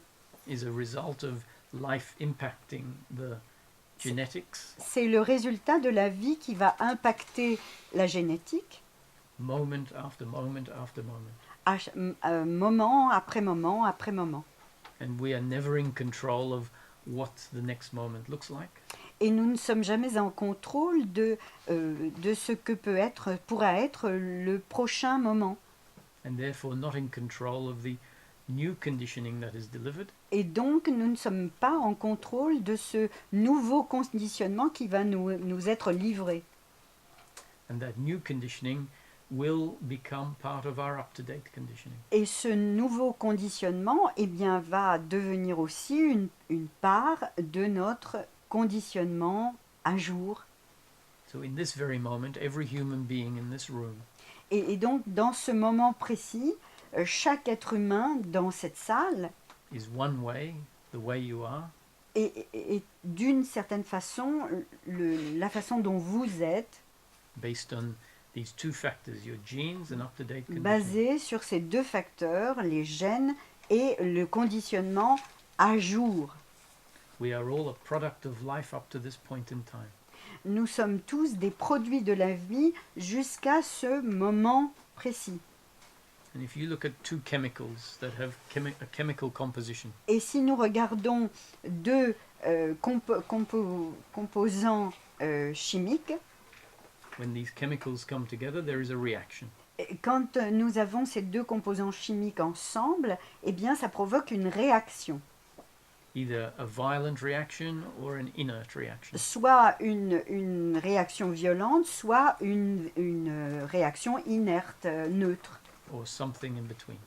is a result of life impacting the genetics c'est le résultat de la vie qui va impacter la génétique, moment after moment after moment. moment après moment après moment. And we are never in control of what the next moment looks like. Et nous ne sommes jamais en contrôle de ce que pourra être le prochain moment. And therefore not in control of the new conditioning that is delivered, Et donc, nous ne sommes pas en contrôle de ce nouveau conditionnement qui va nous être livré. and that new conditioning will become part of our up-to-date conditioning. Et ce nouveau conditionnement, eh bien, va devenir aussi une part de notre conditionnement à jour. So in this very moment, every human being in this room Et donc, dans ce moment précis, chaque être humain dans cette salle is one way, the way you are, est d'une certaine façon la façon dont vous êtes, based on these two factors, your genes and up-to-date conditioning. basé sur ces deux facteurs, les gènes et le conditionnement à jour. We are all a product of life up to this point in time. Nous sommes tous des produits de la vie jusqu'à ce moment précis. And if you look at two chemicals that have a chemical composition, Et si nous regardons deux composants chimiques, when these chemicals come together, there is a reaction. et quand nous avons ces deux composants chimiques ensemble, eh bien ça provoque une réaction. Either a violent reaction or an inert reaction. Soit une réaction violente, soit une réaction inerte, neutre, Or something in between.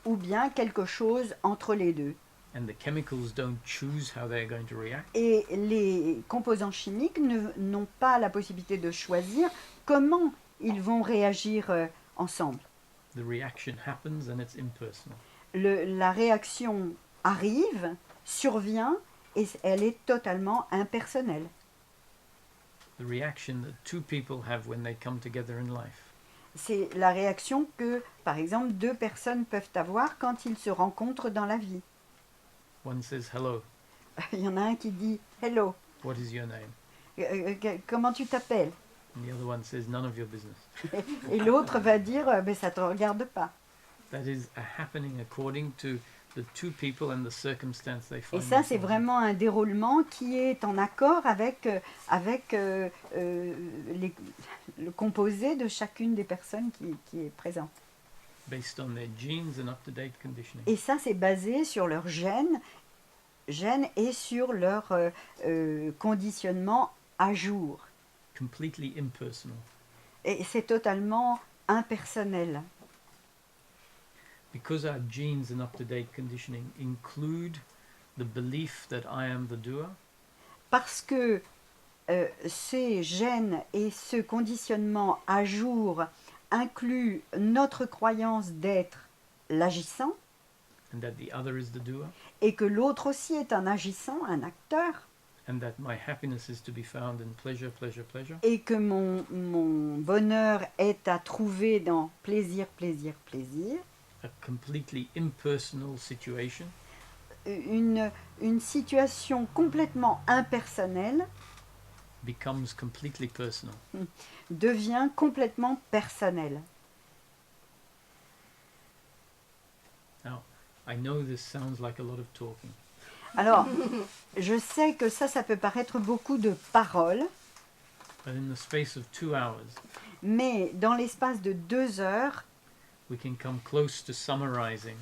ou bien quelque chose entre les deux. And the chemicals don't choose how they're going to react. Et les composants chimiques n'ont pas la possibilité de choisir comment ils vont réagir ensemble. The reaction happens and it's impersonal. La réaction arrive, survient, et elle est totalement impersonnelle. The reaction that two people have when they come together in life. C'est la réaction que, par exemple, deux personnes peuvent avoir quand ils se rencontrent dans la vie. One says hello, Il y en a un qui dit « Hello, what is your name? comment tu t'appelles ?» And the other one says none of your business. Et l'autre va dire « Ben ça ne te regarde pas ». That is a happening according to the two people and the circumstance they Et find ça, c'est themselves in. vraiment un déroulement qui est en accord avec le composé de chacune des personnes qui est présente. Based on their genes and up-to-date conditioning. Et ça, c'est basé sur leurs gènes et sur leur conditionnement à jour. Completely impersonal. Et c'est totalement impersonnel. Because our genes and up-to-date conditioning include the belief that I am the doer, Parce que ces gènes et ce conditionnement à jour incluent notre croyance d'être l'agissant and that the other is the doer, et que l'autre aussi est un agissant, un acteur, and that my happiness is to be found in pleasure, pleasure, pleasure, et que mon bonheur est à trouver dans plaisir, plaisir, plaisir, a completely impersonal situation, une situation complètement impersonnelle becomes completely personal. devient complètement personnelle. Now, I know this sounds like a lot of talking, Alors, je sais que ça peut paraître beaucoup de paroles, but in the space of 2 hours, mais dans l'espace de 2 heures, we can come close to summarizing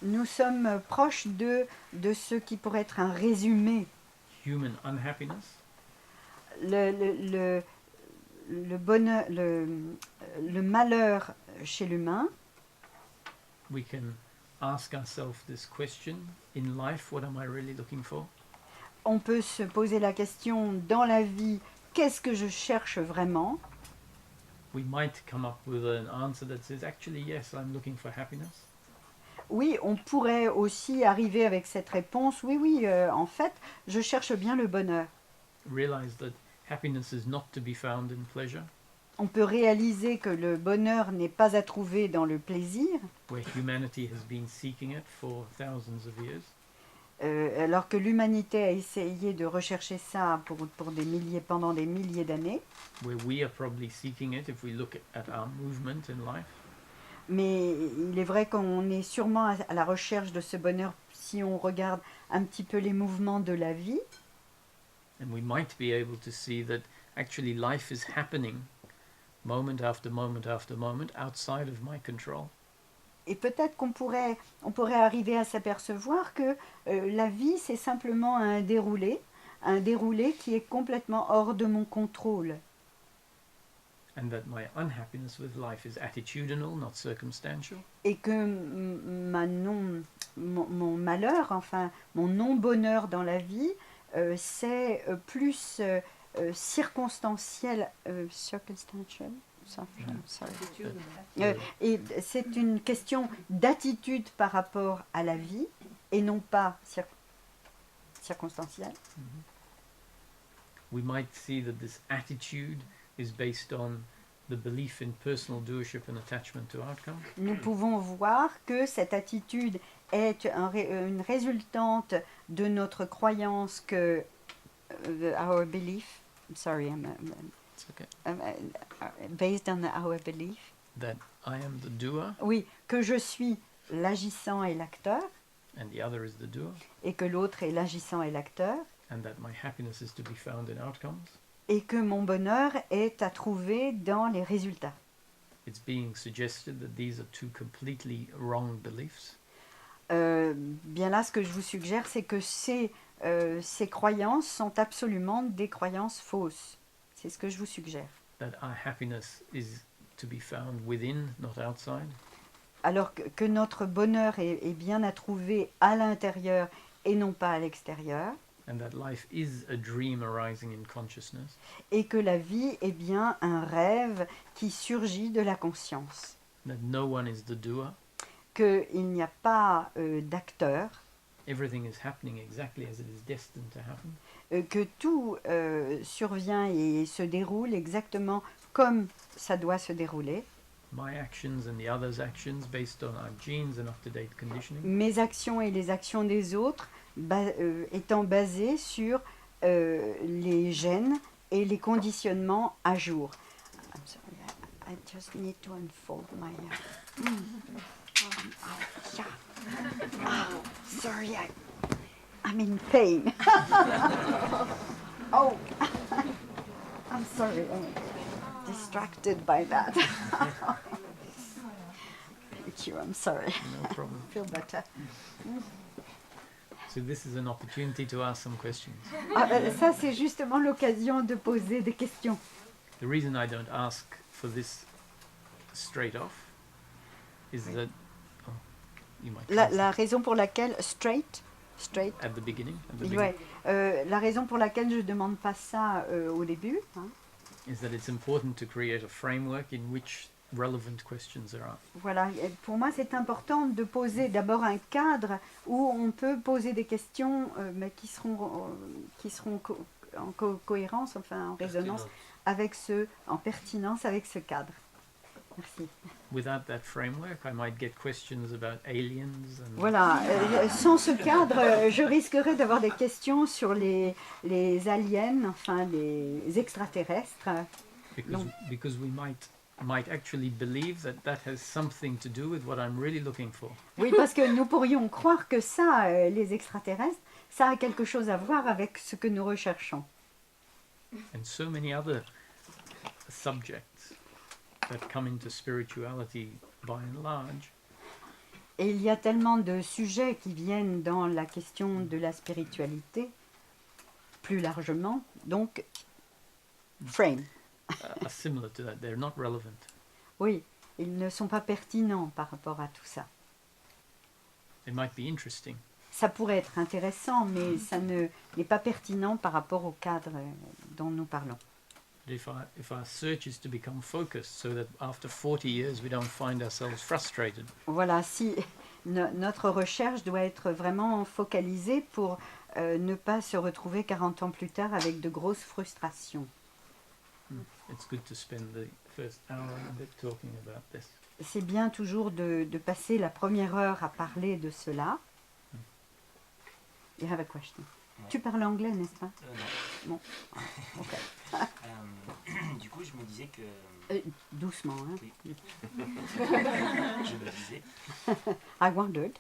nous sommes proches de ce qui pourrait être un résumé. human unhappiness, Le bonheur, le malheur chez l'humain. we can ask ourselves this question in life, what am I really looking for? On peut se poser la question dans la vie, qu'est-ce que je cherche vraiment? We might come up with an answer that says, actually, yes, I'm looking for happiness. Oui, on pourrait aussi arriver avec cette réponse, oui, en fait, je cherche bien le bonheur. Realize that happiness is not to be found in pleasure, On peut réaliser que le bonheur n'est pas à trouver dans le plaisir, where humanity has been seeking it for thousands of years. alors que l'humanité a essayé de rechercher ça pendant des milliers d'années. Where we are probably seeking it if we look at our movement in life. Mais il est vrai qu'on est sûrement à la recherche de ce bonheur si on regarde un petit peu les mouvements de la vie. And we might be able to see that actually life is happening moment after moment after moment outside of my control. Et peut-être qu'on pourrait arriver à s'apercevoir que la vie, c'est simplement un déroulé qui est complètement hors de mon contrôle. And that my unhappiness with life is attitudinal, not circumstantial. Et que mon malheur, enfin mon non-bonheur dans la vie, c'est plus circonstanciel. Circumstantial? Sorry. Et c'est une question d'attitude par rapport à la vie et non pas circonstancielle. We might see that this attitude is based on the belief in personal doership and attachment to outcome. Nous pouvons voir que cette attitude est une résultante de notre croyance que our belief, it's okay. Based on our belief. That I am the doer Oui, que je suis l'agissant et l'acteur, and the other is the doer, et que l'autre est l'agissant et l'acteur, and that my happiness is to be found in outcomes. et que mon bonheur est à trouver dans les résultats. It's being suggested that these are two completely wrong beliefs. Bien là, ce que je vous suggère, c'est que ces croyances sont absolument des croyances fausses. C'est ce que je vous suggère. That our happiness is to be found within, not outside. Alors que notre bonheur est bien à trouver à l'intérieur et non pas à l'extérieur, And that life is a dream arising in consciousness. et que la vie est bien un rêve qui surgit de la conscience, That no one is the doer. qu'il n'y a pas d'acteur, Everything is happening exactly as it is destined to happen. que tout survient et se déroule exactement comme ça doit se dérouler. My actions and the others' actions based on our genes and up-to-date conditioning. Mes actions et les actions des autres étant basées sur les gènes et les conditionnements à jour. I'm sorry, I just need to unfold my... sorry, I'm in pain. Oh, I'm sorry, I'm distracted by that. Thank you, I'm sorry. No problem. Feel better. So this is an opportunity to ask some questions. Ça, c'est justement l'occasion de poser des questions. The reason I don't ask for this straight off is that you might La raison pour laquelle straight, at the beginning, ouais, la raison pour laquelle je demande pas ça au début, hein, is that it's important to create a framework in which relevant questions are asked. voilà. Et pour moi, c'est important de poser d'abord un cadre où on peut poser des questions, mais qui seront en cohérence, enfin en résonance avec en pertinence avec ce cadre. Merci. Without that framework, I might get questions about aliens and Voilà, sans ce cadre, je risquerais d'avoir des questions sur les aliens, enfin les extraterrestres. because we might actually believe that has something to do with what I'm really looking for. Oui, parce que nous pourrions croire que ça, les extraterrestres, ça a quelque chose à voir avec ce que nous recherchons. And so many other subjects that come into spirituality by and large Et il y a tellement de sujets qui viennent dans la question de la spiritualité, plus largement, donc frame. are similar to that. They're not relevant. Oui, ils ne sont pas pertinents par rapport à tout ça. They might be interesting, Ça pourrait être intéressant, mais ça n'est pas pertinent par rapport au cadre dont nous parlons. but if our search is to become focused so that after 40 years we don't find ourselves frustrated, Voilà, si notre recherche doit être vraiment focalisée pour ne pas se retrouver 40 ans plus tard avec de grosses frustrations. it's good to spend the first hour and a bit talking about this. C'est bien toujours de passer la première heure à parler de cela. You have a question. Ouais. Tu parles anglais, n'est-ce pas? Non. Bon. Ok. Du coup, je me disais que... Doucement, hein. Oui. Je me disais I wondered.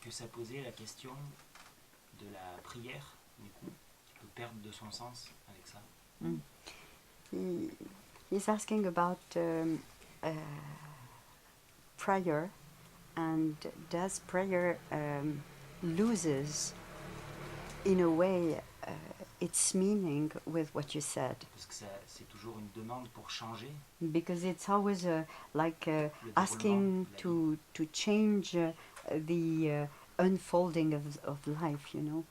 que ça posait la question de la prière, du coup, qui peut perdre de son sens avec ça. He's asking about prayer, and does prayer loses, in a way, its meaning with what you said? Parce que c'est toujours une demande pour changer. Because it's always like asking to change the unfolding of life, you know.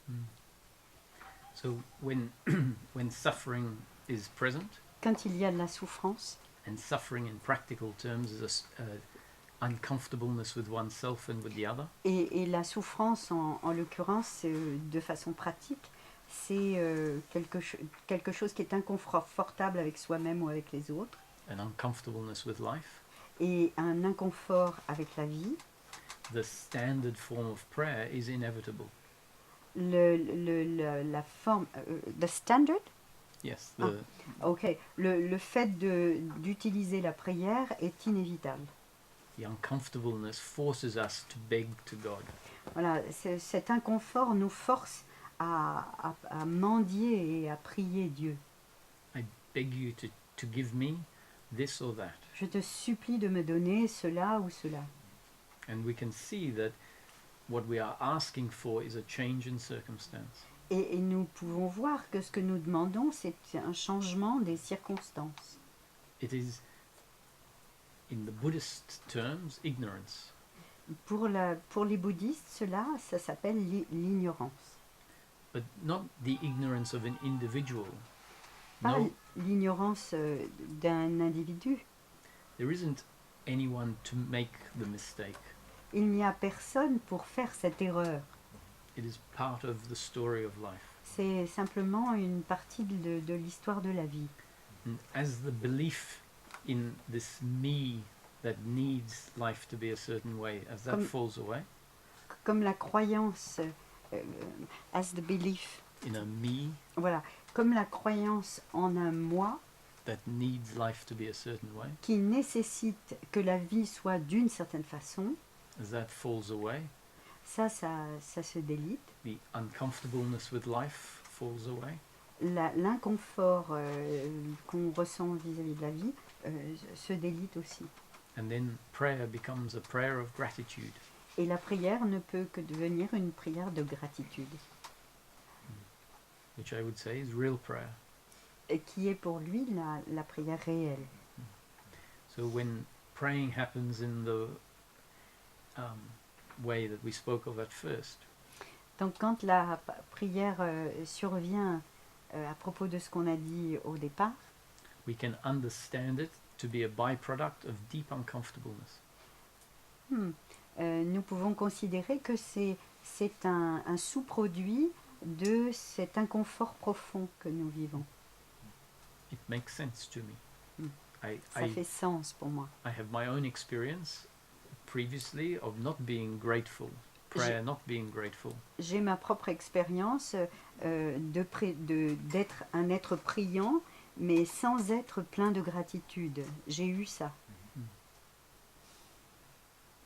So when when suffering is present, Quand il y a de la souffrance, and suffering in practical terms is uncomfortableness with oneself and with the other, et la souffrance en l'occurrence, de façon pratique, c'est quelque chose qui est inconfortable avec soi-même ou avec les autres, and uncomfortableness with life, et un inconfort avec la vie. the standard form of prayer is inevitable. La forme, the standard, Yes, ok, le fait d'utiliser la prière est inévitable. the uncomfortableness forces us to beg to God. Voilà, cet inconfort nous force à mendier et à prier Dieu. I beg you to give me this or that. Je te supplie de me donner cela ou cela. And we can see that what we are asking for is a change in circumstance. Et nous pouvons voir que ce que nous demandons, c'est un changement des circonstances. It is, in the Buddhist terms, ignorance. Pour les bouddhistes, ça s'appelle l'ignorance. But not the ignorance of an individual. Pas No, l'ignorance d'un individu. there isn't anyone to make the mistake. Il n'y a personne pour faire cette erreur. It is part of the story of life. C'est simplement une partie de l'histoire de la vie. And as the belief in this me that needs life to be a certain way, as that Comme- falls away, Comme la croyance, as the belief, in a me voilà, comme la croyance en un moi that needs life to be a certain way, qui nécessite que la vie soit d'une certaine façon, as that falls away, ça se délite. the uncomfortableness with life falls away, L'inconfort qu'on ressent vis-à-vis de la vie se délite aussi. and then prayer becomes a prayer of gratitude. Et la prière ne peut que devenir une prière de gratitude, Which I would say is real prayer. et qui est pour lui la prière réelle. So when praying happens in the way that we spoke of at first, Donc quand la prière survient à propos de ce qu'on a dit au départ, we can understand it to be a byproduct of deep uncomfortableness. nous pouvons considérer que c'est un sous-produit de cet inconfort profond que nous vivons. It makes sense to me. Ça fait sens pour moi. I have my own experience previously of not being grateful, prayer not being grateful. J'ai ma propre expérience d'être un être priant, mais sans être plein de gratitude. J'ai eu ça.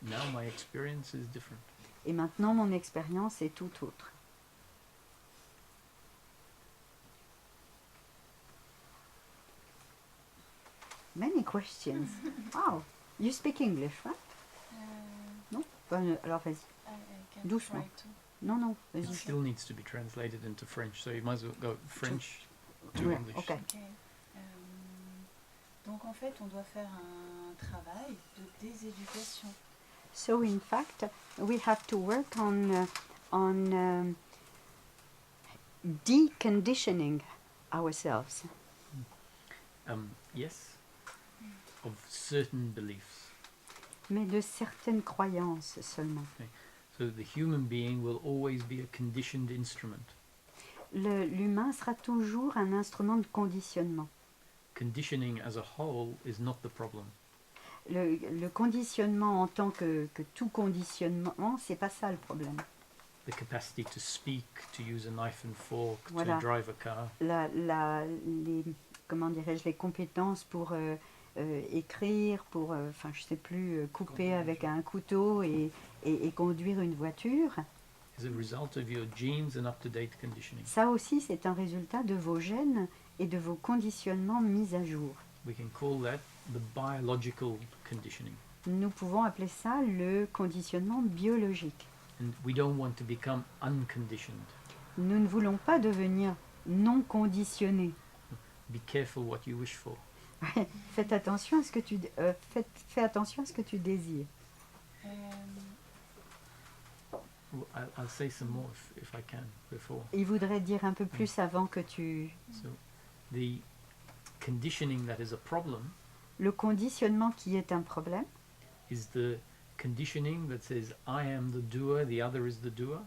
Now my experience is different. Et maintenant, mon expérience est tout autre. Many questions. Wow. You speak English, right? Non? Alors vas-y. Doucement. Non, non, It vas-y. still needs to be translated into French, so you might as well go French to Ouais, English. ok. Ok. Donc en fait, on doit faire un travail de déséducation. So in fact, we have to work on deconditioning ourselves. Yes, of certain beliefs. Mais de certaines croyances seulement. So the human being will always be a conditioned instrument. L'humain sera toujours un instrument de conditionnement. Conditioning as a whole is not the problem. Le conditionnement en tant que tout conditionnement, c'est pas ça le problème. The capacity to speak, to use a knife and fork, Voilà. to drive a car, Comment dirais-je, les compétences pour écrire, pour, enfin je sais plus, couper avec un couteau et conduire une voiture. is a result of your genes and up-to-date conditioning. Ça aussi, c'est un résultat de vos gènes et de vos conditionnements mis à jour. We can call that the biological conditioning. Nous pouvons appeler ça le conditionnement biologique. And we don't want to become unconditioned. Nous ne voulons pas devenir non conditionnés. Be careful what you wish for. Faites attention à ce que fais attention à ce que tu désires. Euh, I'll say some more if I can before. Il voudrait dire un peu plus avant que tu... So the conditioning that is a problem Le conditionnement qui est un problème, is the conditioning that says I am the doer, the other is the doer.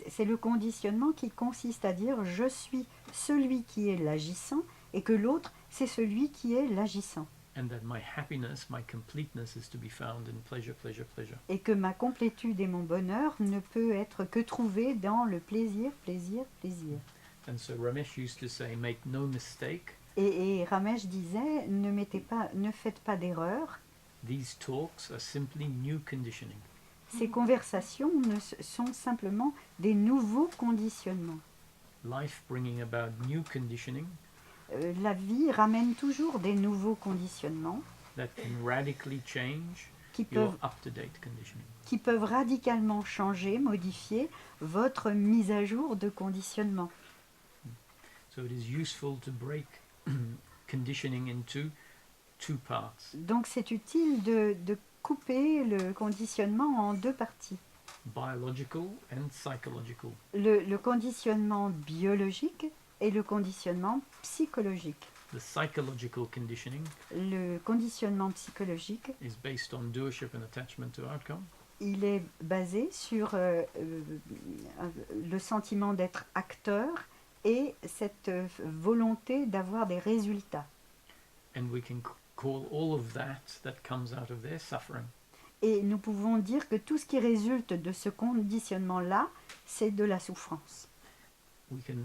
c'est le conditionnement qui consiste à dire je suis celui qui est l'agissant et que l'autre c'est celui qui est l'agissant. And that my happiness, my completeness is to be found in pleasure, pleasure, pleasure. Et que ma complétude et mon bonheur ne peut être que trouvé dans le plaisir, plaisir, plaisir. And so Ramesh used to say, make no mistake, Et Ramesh disait, ne faites pas d'erreur, these talks are simply new conditioning. ces conversations sont simplement des nouveaux conditionnements. life bringing about new conditioning La vie ramène toujours des nouveaux conditionnements that can radically change qui your peuvent, up-to-date conditioning. qui peuvent radicalement changer, modifier votre mise à jour de conditionnement. So it is useful to break conditioning into two parts: Donc c'est utile de couper le conditionnement en deux parties. biological and psychological. Le conditionnement biologique et le conditionnement psychologique. The psychological conditioning Le conditionnement psychologique, is based on doership and attachment to outcome, il est basé sur le sentiment d'être acteur et cette volonté d'avoir des résultats. and we can call all of that comes out of their suffering. Et nous pouvons dire que tout ce qui résulte de ce conditionnement-là, c'est de la souffrance. We can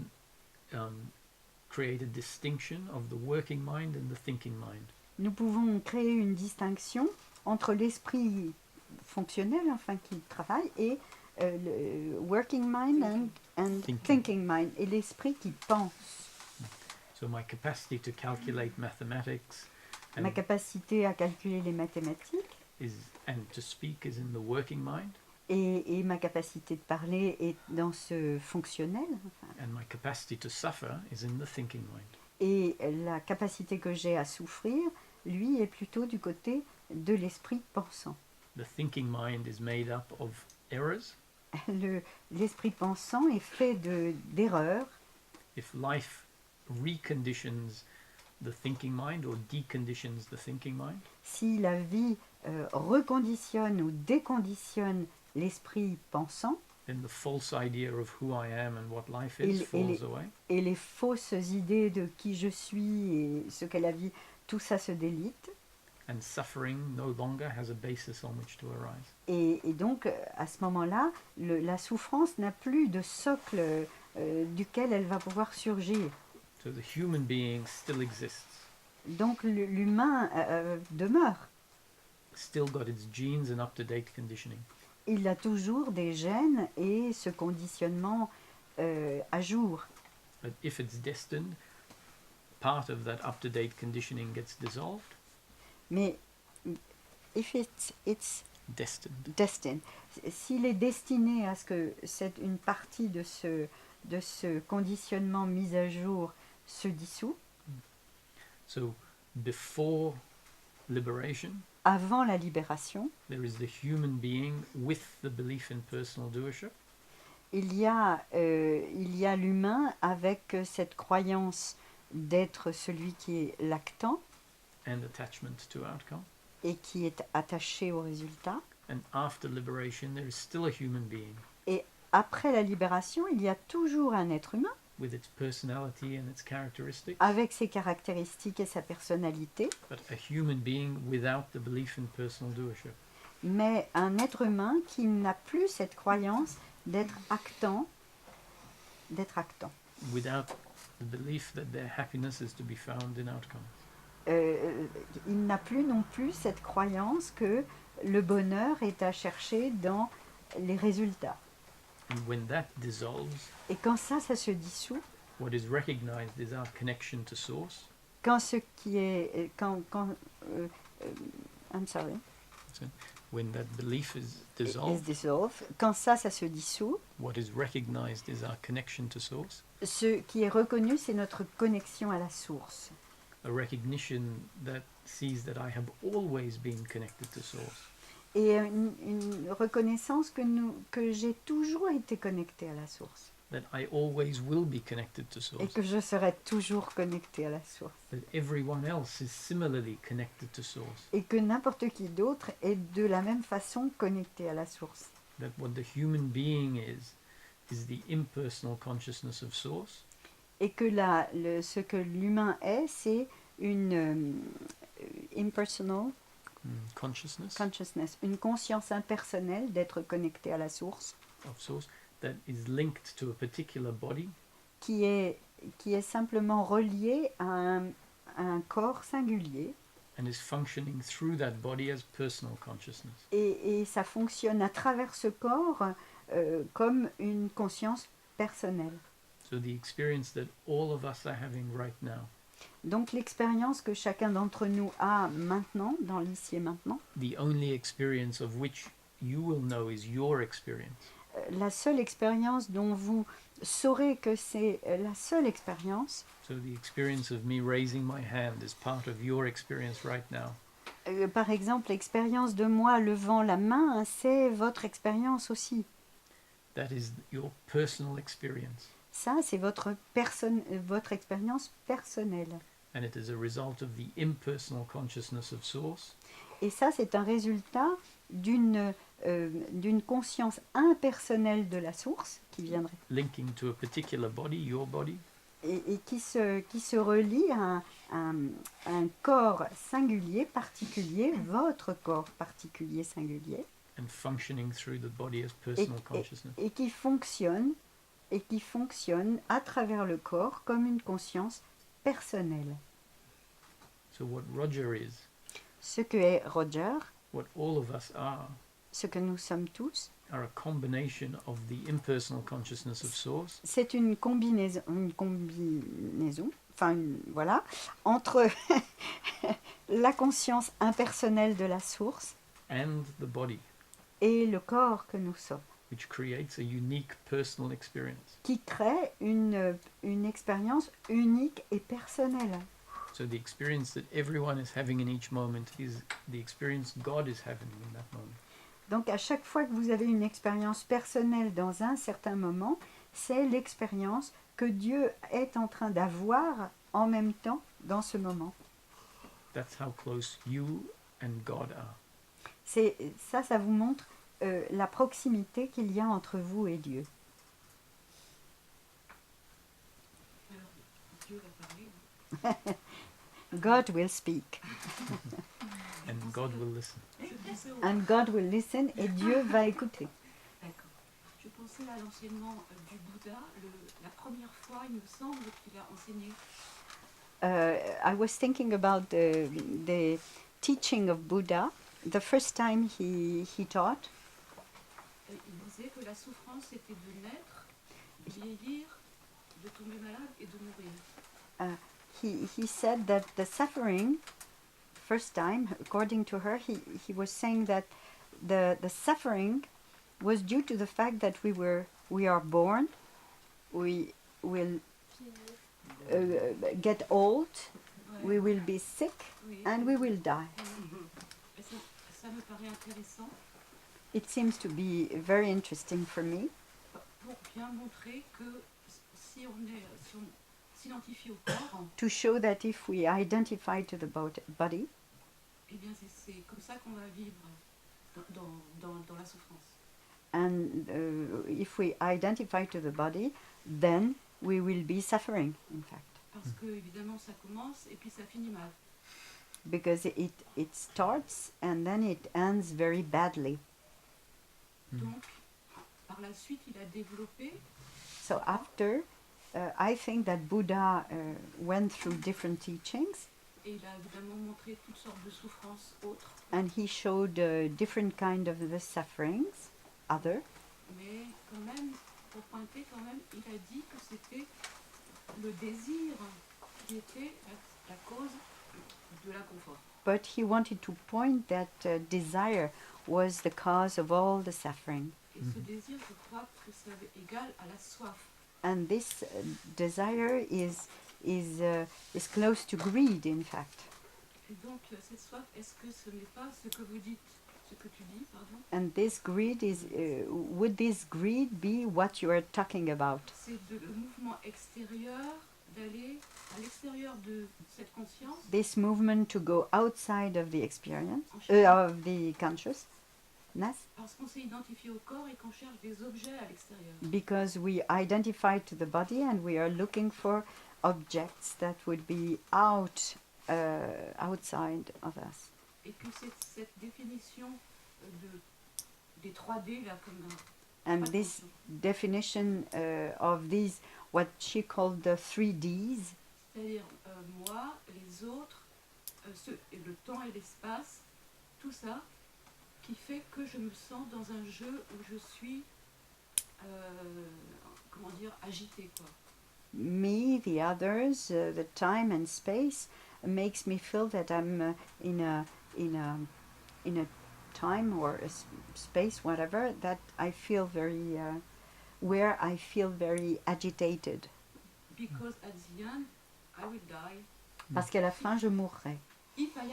create a distinction of the working mind and the thinking mind. Nous pouvons créer une distinction entre l'esprit fonctionnel, enfin qui travaille, et le working mind and thinking mind, et l'esprit qui pense. So my capacity to calculate mathematics Ma and, capacité à calculer les mathématiques and to speak is in the working mind, et ma capacité de parler est dans ce fonctionnel. Enfin, and my capacity to suffer is in the thinking mind. et la capacité que j'ai à souffrir, lui, est plutôt du côté de l'esprit pensant. The thinking mind is made up of errors. L'esprit pensant est fait d'erreurs. If life reconditions the thinking mind or deconditions the thinking mind, Si la vie reconditionne ou déconditionne l'esprit pensant, then the false idea of who I am and what life Et is l- et falls les- away, et les fausses idées de qui je suis et ce qu'est la vie, tout ça se délite. and suffering no longer has a basis on which to arise. Et donc, à ce moment-là, la souffrance n'a plus de socle duquel elle va pouvoir surgir. So the human being still exists, Donc, l'humain demeure. still got its genes and up-to-date conditioning. Il a toujours des gènes et ce conditionnement à jour. But if it's destined, part of that up-to-date conditioning gets dissolved, Mais if it's destined. destined, s'il est destiné à ce que une partie de ce conditionnement mis à jour se dissout, So before liberation, avant la libération, there is the human being with the belief in personal doership, il y a l'humain avec cette croyance d'être celui qui est l'actant and attachment to outcome. et qui est attaché au résultat. And after liberation, there is still a human being Après la libération, il y a toujours un être humain with its personality and its characteristics, avec ses caractéristiques et sa personnalité, but a human being without the belief in personal doership. mais un être humain qui n'a plus cette croyance d'être actant, Without the belief that their happiness is to be found in outcome. Il n'a plus non plus cette croyance que le bonheur est à chercher dans les résultats. And when that dissolves, Et quand ça se dissout, what is recognized is our connection to source, quand ce qui est, I'm sorry, when that belief is is dissolved, dissolved, quand ça se dissout, what is recognized is our connection to source, ce qui est reconnu, c'est notre connexion à la source. a recognition that sees that I have always been connected to source. Et une reconnaissance que j'ai toujours été connectée à la source. That I always will be connected to Et source. que je serai toujours connectée à la source. That everyone else is similarly connected to source. Et que n'importe qui d'autre est de la même façon connecté à la source. That what the human being is the impersonal consciousness of source. Et que ce que l'humain est, c'est une impersonal Consciousness consciousness, une conscience impersonnelle d'être connecté à la source, of source that is linked to a particular body qui est simplement reliée à un corps singulier. and is functioning through that body as personal consciousness. Et ça fonctionne à travers ce corps comme une conscience personnelle. So the experience that all of us are having right now, Donc l'expérience que chacun d'entre nous a maintenant, dans l'ici et maintenant, the only experience of which you will know is your experience. la seule expérience dont vous saurez que c'est la seule expérience, So the experience of me raising my hand is part of your experience right now. par exemple l'expérience de moi levant la main, c'est votre expérience aussi. That is your personal experience. Ça, c'est votre expérience personnelle. And it is a result of the impersonal consciousness of Source, Et ça, c'est un résultat d'une conscience impersonnelle de la source qui viendrait linking to a particular body, your body, et qui se relie à un corps singulier, particulier, votre corps particulier, singulier, and functioning through the body as personal consciousness. et qui fonctionne à travers le corps comme une conscience personnelle. So what Roger is, Ce que est Roger, what all of us are ce que nous sommes tous, a combination of the impersonal consciousness of Source c'est une combinaison, voilà, entre la conscience impersonnelle de la source and the body, et le corps que nous sommes, which creates a unique personal experience. qui crée une expérience unique et personnelle. So the experience that everyone is having in each moment is the experience God is having in that moment. Donc à chaque fois que vous avez une expérience personnelle dans un certain moment, c'est l'expérience que Dieu est en train d'avoir en même temps dans ce moment. That's how close you and God are. Ça vous montre la proximité qu'il y a entre vous et Dieu. Alors, Dieu va parler. God will speak. And God will listen. Je pensais And God will listen et Dieu va écouter. D'accord. Je pensais à l'enseignement du Bouddha. La première fois, il me semble qu'il a enseigné. I was thinking about the teaching of Buddha. The first time he taught, Il disait que la souffrance, c'était de naître, vieillir, de tomber malade et de mourir. he said that the suffering, first time, according to her, he was saying that the suffering was due to the fact that we are born, we will get old, we will be sick, Oui. and we will die. Et ça me paraît intéressant It seems to be very interesting for me pour bien montrer que si on s'identifie au corps, to show that if we identify to the body, eh bien c'est comme ça qu'on va vivre dans la souffrance. and if we identify to the body, then we will be suffering, in fact, Parce que évidemment ça commence et puis ça finit mal. because it starts and then it ends very badly. Donc par la suite il a développé So after, I think that Buddha went through different teachings, et il a évidemment montré toutes sortes de souffrances autres, and he showed different kind of the sufferings, other, mais quand même, pour pointer quand même, il a dit que c'était le désir qui était la cause de l'inconfort. but he wanted to point that desire was the cause of all the suffering. Et ce désir, je crois que c'est égal à la soif. And this desire is close to greed, in fact. Et donc cette soif, est-ce que ce n'est pas ce que vous dites, ce que tu dis, pardon, And this greed is, would this greed be what you are talking about? c'est le mouvement extérieur d'aller à l'extérieur de cette conscience This movement to go outside of the experience, en cherchant- of the consciousness, parce qu'on s'est identifié au corps et qu'on cherche des objets à l'extérieur. because we identify to the body and we are looking for objects that would be outside of us. Et que cette définition des 3D, là, comme And this definition of these, what she called the 3Ds, c'est-à-dire moi, les autres, le temps et l'espace, tout ça, qui fait que je me sens dans un jeu où je suis, comment dire, agitée, quoi. me, the others, the time and space makes me feel that I'm in a time or a space, whatever, that I feel very, where I feel very agitated. Because at the end, I will die. Parce qu'à la fin, je mourrai. If I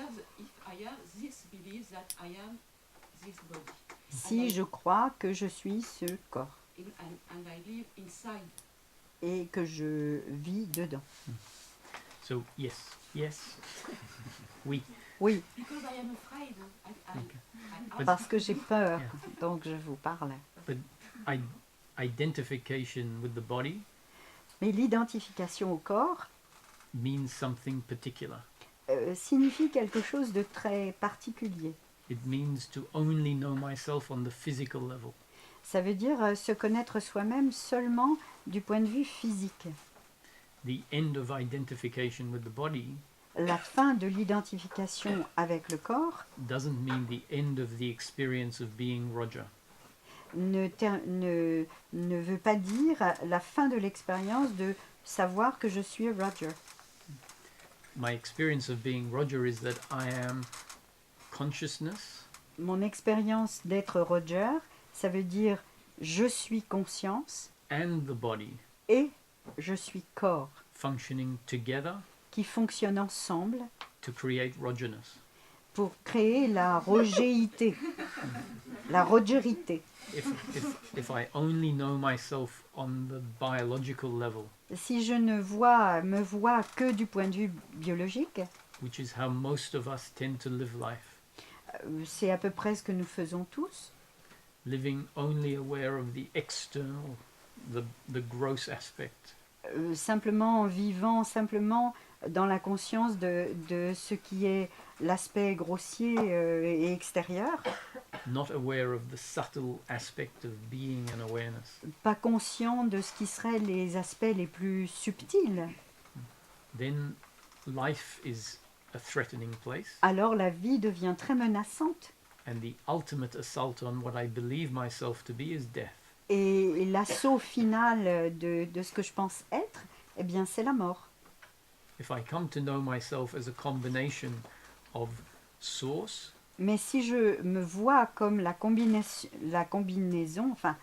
have this belief that I am this body, Si je crois que je suis ce corps and I live inside. et que je vis dedans. So yes, yes, oui. Oui, Because I am afraid. Okay. I But- parce que j'ai peur, Yeah. donc je vous parle. I, identification with the body Mais l'identification au corps means something particular. signifie quelque chose de très particulier. It means to only know myself on the physical level. Ça veut dire se connaître soi-même seulement du point de vue physique. The end of identification with the body La fin de l'identification avec le corps doesn't mean the end of the experience of being Roger. ne veut pas dire la fin de l'expérience de savoir que je suis Roger. My experience of being Roger is that I am consciousness Mon expérience d'être Roger, ça veut dire je suis conscience and the body et je suis corps, functioning together qui fonctionnent ensemble to create Rogerness. pour créer la rogéité, la rogerité. If I only know myself on the biological level, Si je ne me vois que du point de vue biologique, which is how most of us tend to live life, c'est à peu près ce que nous faisons tous, living only aware of the external, the gross aspect, simplement en vivant simplement dans la conscience de ce qui est l'aspect grossier et extérieur, not aware of the subtle aspect of being and awareness, pas conscient de ce qui seraient les aspects les plus subtils, then life is a threatening place, alors la vie devient très menaçante. and the ultimate assault on what I believe myself to be is death. Et l'assaut final de ce que je pense être, eh bien c'est la mort. If I come to know myself as a combination of source, Mais si je me vois comme la combinaison, enfin,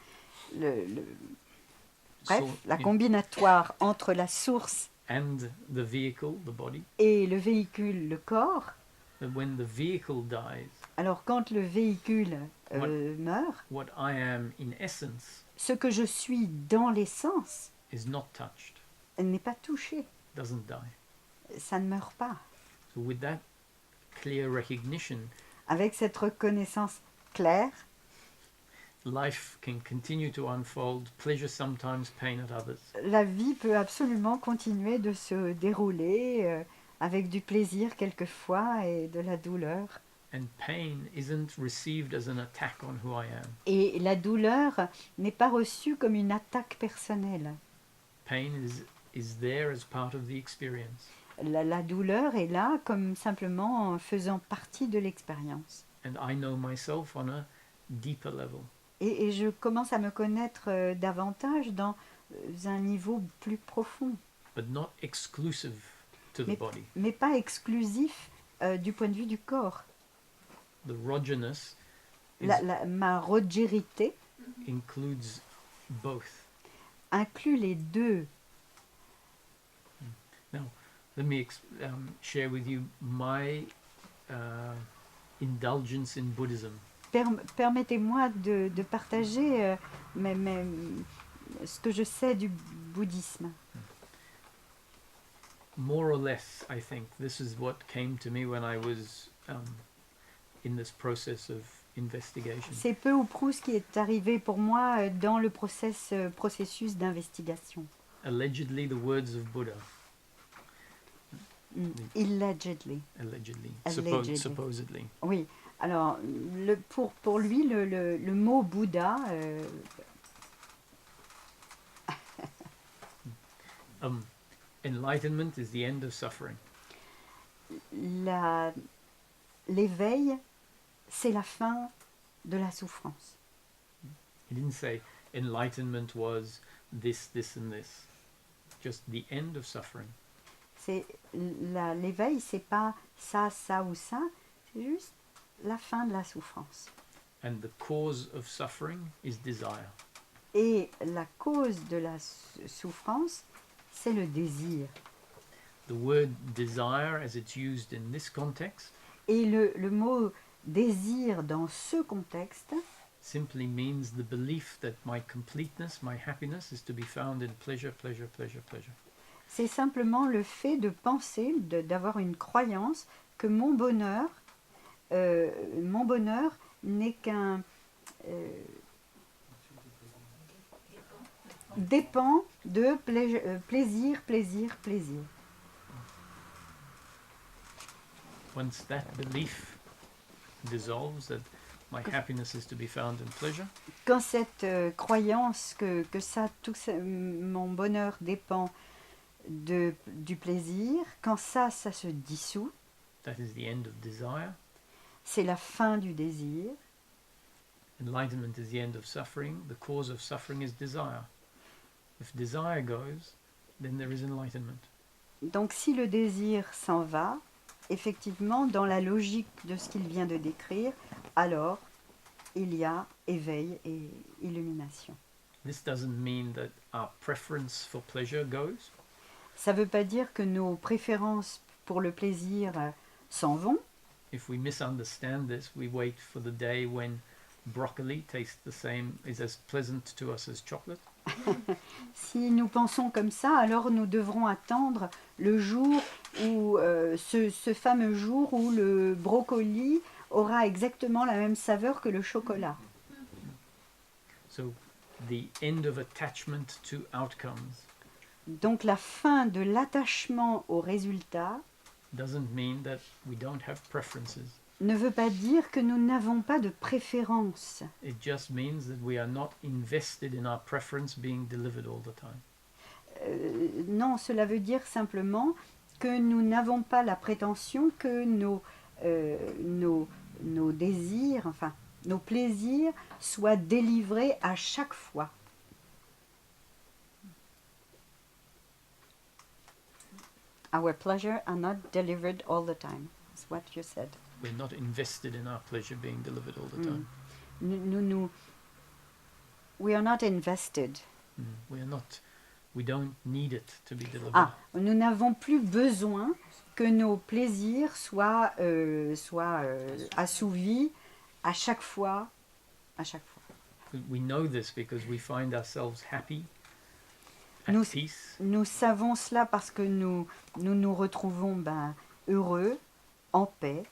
bref, la yeah, combinatoire entre la source and the vehicle, the body, et le véhicule, le corps, that when the vehicle dies, alors quand le véhicule meurt, what I am in essence ce que je suis dans l'essence is not touched, n'est pas touché, doesn't die. ça ne meurt pas. So with that clear recognition, Avec cette reconnaissance claire, life can continue to unfold, pleasure sometimes, pain at others. la vie peut absolument continuer de se dérouler avec du plaisir quelquefois et de la douleur. And pain isn't received as an attack on who I am. Et la douleur n'est pas reçue comme une attaque personnelle. Pain is there as part of the experience. La douleur est là comme simplement faisant partie de l'expérience. And I know myself on a deeper level. Et je commence à me connaître davantage dans un niveau plus profond, But not exclusive to the Mais- body. mais pas exclusif du point de vue du corps. The Rogerness is, Ma rogérité includes both. inclut les deux. Let me share with you my indulgence in Buddhism. Permettez-moi de partager ce que je sais du bouddhisme. More or less, I think this is what came to me when I was in this process of investigation. C'est peu ou prou ce qui est arrivé pour moi dans le processus d'investigation. Allegedly, the words of Buddha. Allegedly. Allegedly. Allegedly. Supposedly. Oui. Alors, pour lui, le mot Bouddha, Enlightenment is the end of suffering. l'éveil, c'est la fin de la souffrance. He didn't say enlightenment was this, this, and this. just the end of suffering. L'éveil, c'est pas ça, ça ou ça, c'est juste la fin de la souffrance. And the cause of suffering is desire. Et la cause de la souffrance, c'est le désir. The word desire, as it's used in this context, Et le mot désir dans ce contexte simply means the belief that my completeness, my happiness is to be found in pleasure, pleasure, pleasure, pleasure. c'est simplement le fait de penser, d'avoir une croyance que mon bonheur n'est qu'un dépend de plaisir, plaisir, plaisir. Once that belief dissolves, that my happiness is to be found in pleasure, Quand cette croyance que mon bonheur dépend du plaisir, quand ça se dissout, that is the end of desire. c'est la fin du désir. Enlightenment is the end of suffering. The cause of suffering is desire. If desire goes, then there is enlightenment. Donc si le désir s'en va, effectivement, dans la logique de ce qu'il vient de décrire, alors il y a éveil et illumination. This doesn't mean that our preference for pleasure goes. Ça ne veut pas dire que nos préférences pour le plaisir s'en vont. If we misunderstand this, we wait for the day when broccoli tastes the same, is as pleasant to us as chocolate. Si nous pensons comme ça, alors nous devrons attendre le jour où, ce fameux jour où le brocoli aura exactement la même saveur que le chocolat. So the end of attachment to outcomes Donc la fin de l'attachement au résultat doesn't mean that we don't have preferences. ne veut pas dire que nous n'avons pas de préférence. It just means that we are not invested in our preference being delivered all the time. Non, cela veut dire simplement que nous n'avons pas la prétention que nos désirs, enfin nos plaisirs soient délivrés à chaque fois. Our pleasure are not delivered all the time. That's what you said. We're not invested in our pleasure being delivered all the time. We are not invested. We don't need it to be delivered. Ah, nous n'avons plus besoin que nos plaisirs soient assouvis à chaque fois. We know this because we find ourselves happy, at Nous- peace, Nous savons cela parce que nous nous retrouvons heureux, en paix,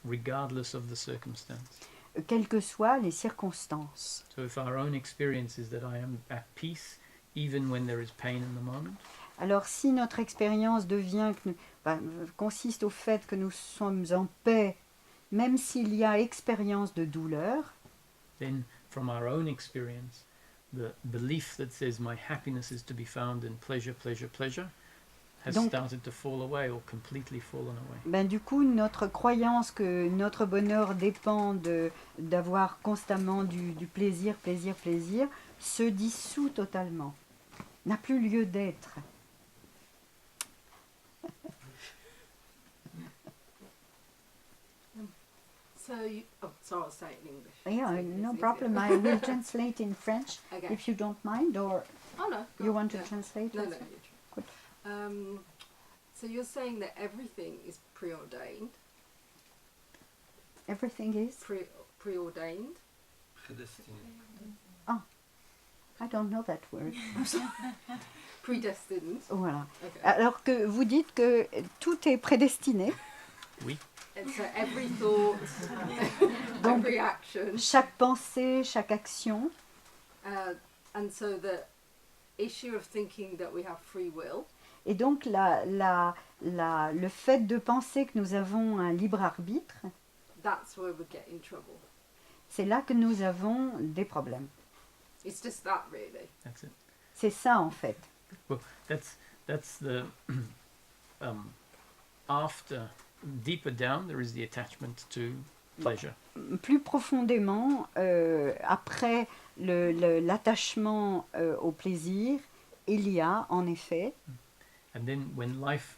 regardless of the circumstance. quelles que soient les circonstances. So if our own experience is that I am at peace, even when there is pain in the moment, Alors si notre expérience consiste au fait que nous sommes en paix, même s'il y a expérience de douleur, then from our own experience, the belief that says my happiness is to be found in pleasure, pleasure, pleasure, has Donc- started to fall away or completely fallen away. du coup notre croyance que notre bonheur dépend d'avoir constamment du plaisir, plaisir, plaisir, se dissout totalement, n'a plus lieu d'être. So, so I'll say it in English. Yeah, So it's no easier. problem. I will translate in French Okay. if you don't mind, or Oh no. go you on, want to yeah. translate? No, no, also? you try. So you're saying that everything is preordained. Everything is? Preordained. I don't know that word. Predestined. Voilà. Okay. Alors que vous dites que tout est prédestiné, And so every thought, Donc- every action, chaque pensée, chaque action. and so the issue of thinking that we have free will Et donc le fait de penser que nous avons un libre arbitre, that's where we get in trouble. c'est là que nous avons des problèmes. It's just that really. That's it. C'est ça en fait. That's the after deeper down there is the attachment to pleasure. Plus profondément, après l'attachement au plaisir, il y a en effet, And then when life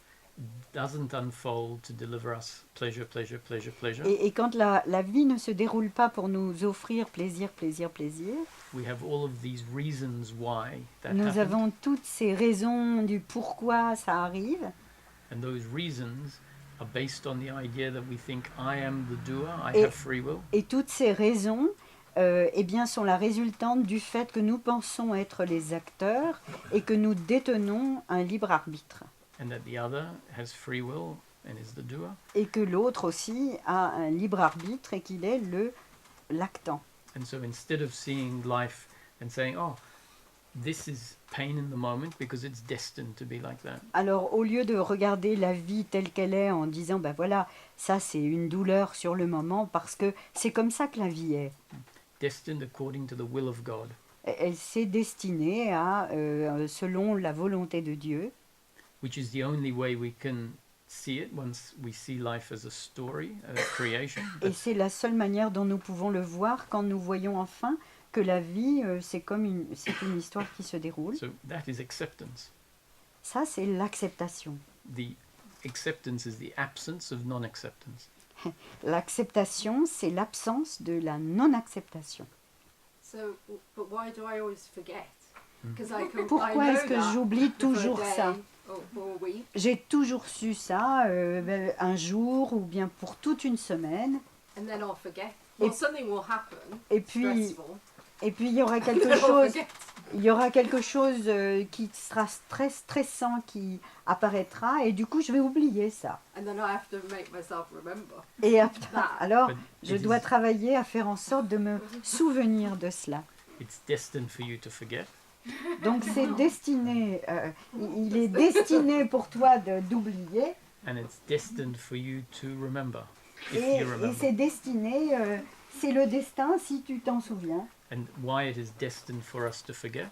doesn't unfold to deliver us pleasure, pleasure, pleasure, pleasure, et quand la vie ne se déroule pas pour nous offrir plaisir, plaisir, plaisir, we have all of these reasons why that nous happened. avons toutes ces raisons du pourquoi ça arrive. And those reasons are based on the idea that we think I am the doer, I Et- have free will. Et toutes ces raisons eh bien, sont la résultante du fait que nous pensons être les acteurs et que nous détenons un libre arbitre. And that the other has free will and is the doer. Et que l'autre aussi a un libre arbitre et qu'il est l'actant. And so instead of seeing life and saying, oh, this is pain in the moment because it's destined to be like that, Alors, au lieu de regarder la vie telle qu'elle est en disant, ben voilà, ça c'est une douleur sur le moment parce que c'est comme ça que la vie est. destined according to the will of God, Elle s'est destinée à, selon la volonté de Dieu. which is the only way we can see it once we see life as a story, a creation. Et c'est la seule manière dont nous pouvons le voir quand nous voyons enfin que la vie, c'est une histoire qui se déroule. So that is acceptance. Ça, c'est l'acceptation. The acceptance is the absence of non-acceptance. L'acceptation, c'est l'absence de la non-acceptation. So, but why do I always forget? Mm. Because I can. I Pourquoi know est-ce que that j'oublie for a toujours day ça? or for a week, J'ai toujours su ça un jour ou bien pour toute une semaine. and then I'll forget. Et- Well, something will happen. Et puis Stressful. il y aura and quelque then I'll chose, forget. il y aura quelque chose qui sera très stressant qui apparaîtra et du coup je vais oublier ça. And then I have to make myself remember. Et That. alors But je it dois is- travailler à faire en sorte de me souvenir de cela. It's destined for you to forget, Donc c'est destiné, il est destiné pour toi d'oublier and it's destined for you to remember, if et you remember. c'est destiné, c'est le destin si tu t'en souviens. And why it is destined for us to forget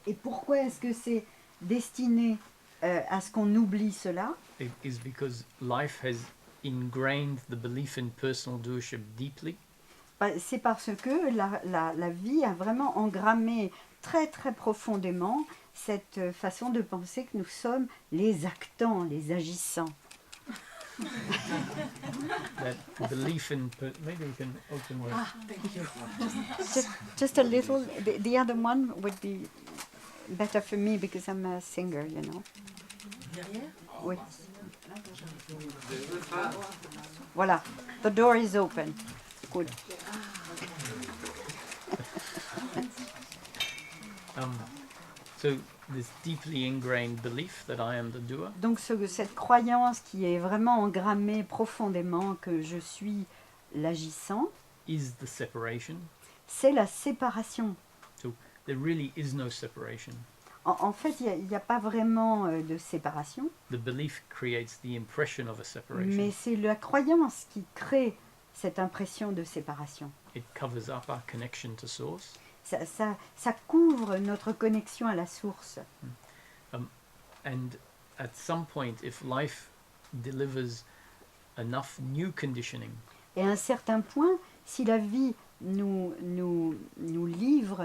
Et pourquoi est-ce que c'est destiné à ce qu'on oublie cela? is because life has ingrained the belief in personal doership deeply, C'est parce que la vie a vraiment engrammé très très profondément cette façon de penser que nous sommes les actants, les agissants. that belief in maybe you can open one. Just a little, the other one would be better for me because I'm a singer, you know. Oui. Voilà, the door is open. Good. So this deeply ingrained belief that I am the doer Donc cette croyance qui est vraiment engrammée profondément que je suis l'agissant, is the separation. c'est la séparation. There really is no separation. En fait, il n'y a pas vraiment de séparation, The belief creates the impression of a separation. mais c'est la croyance qui crée cette impression de séparation. It covers up our connection to source. Ça couvre notre connexion à la source. And at some point, if life delivers enough new conditioning, Et à un certain point, si la vie nous délivre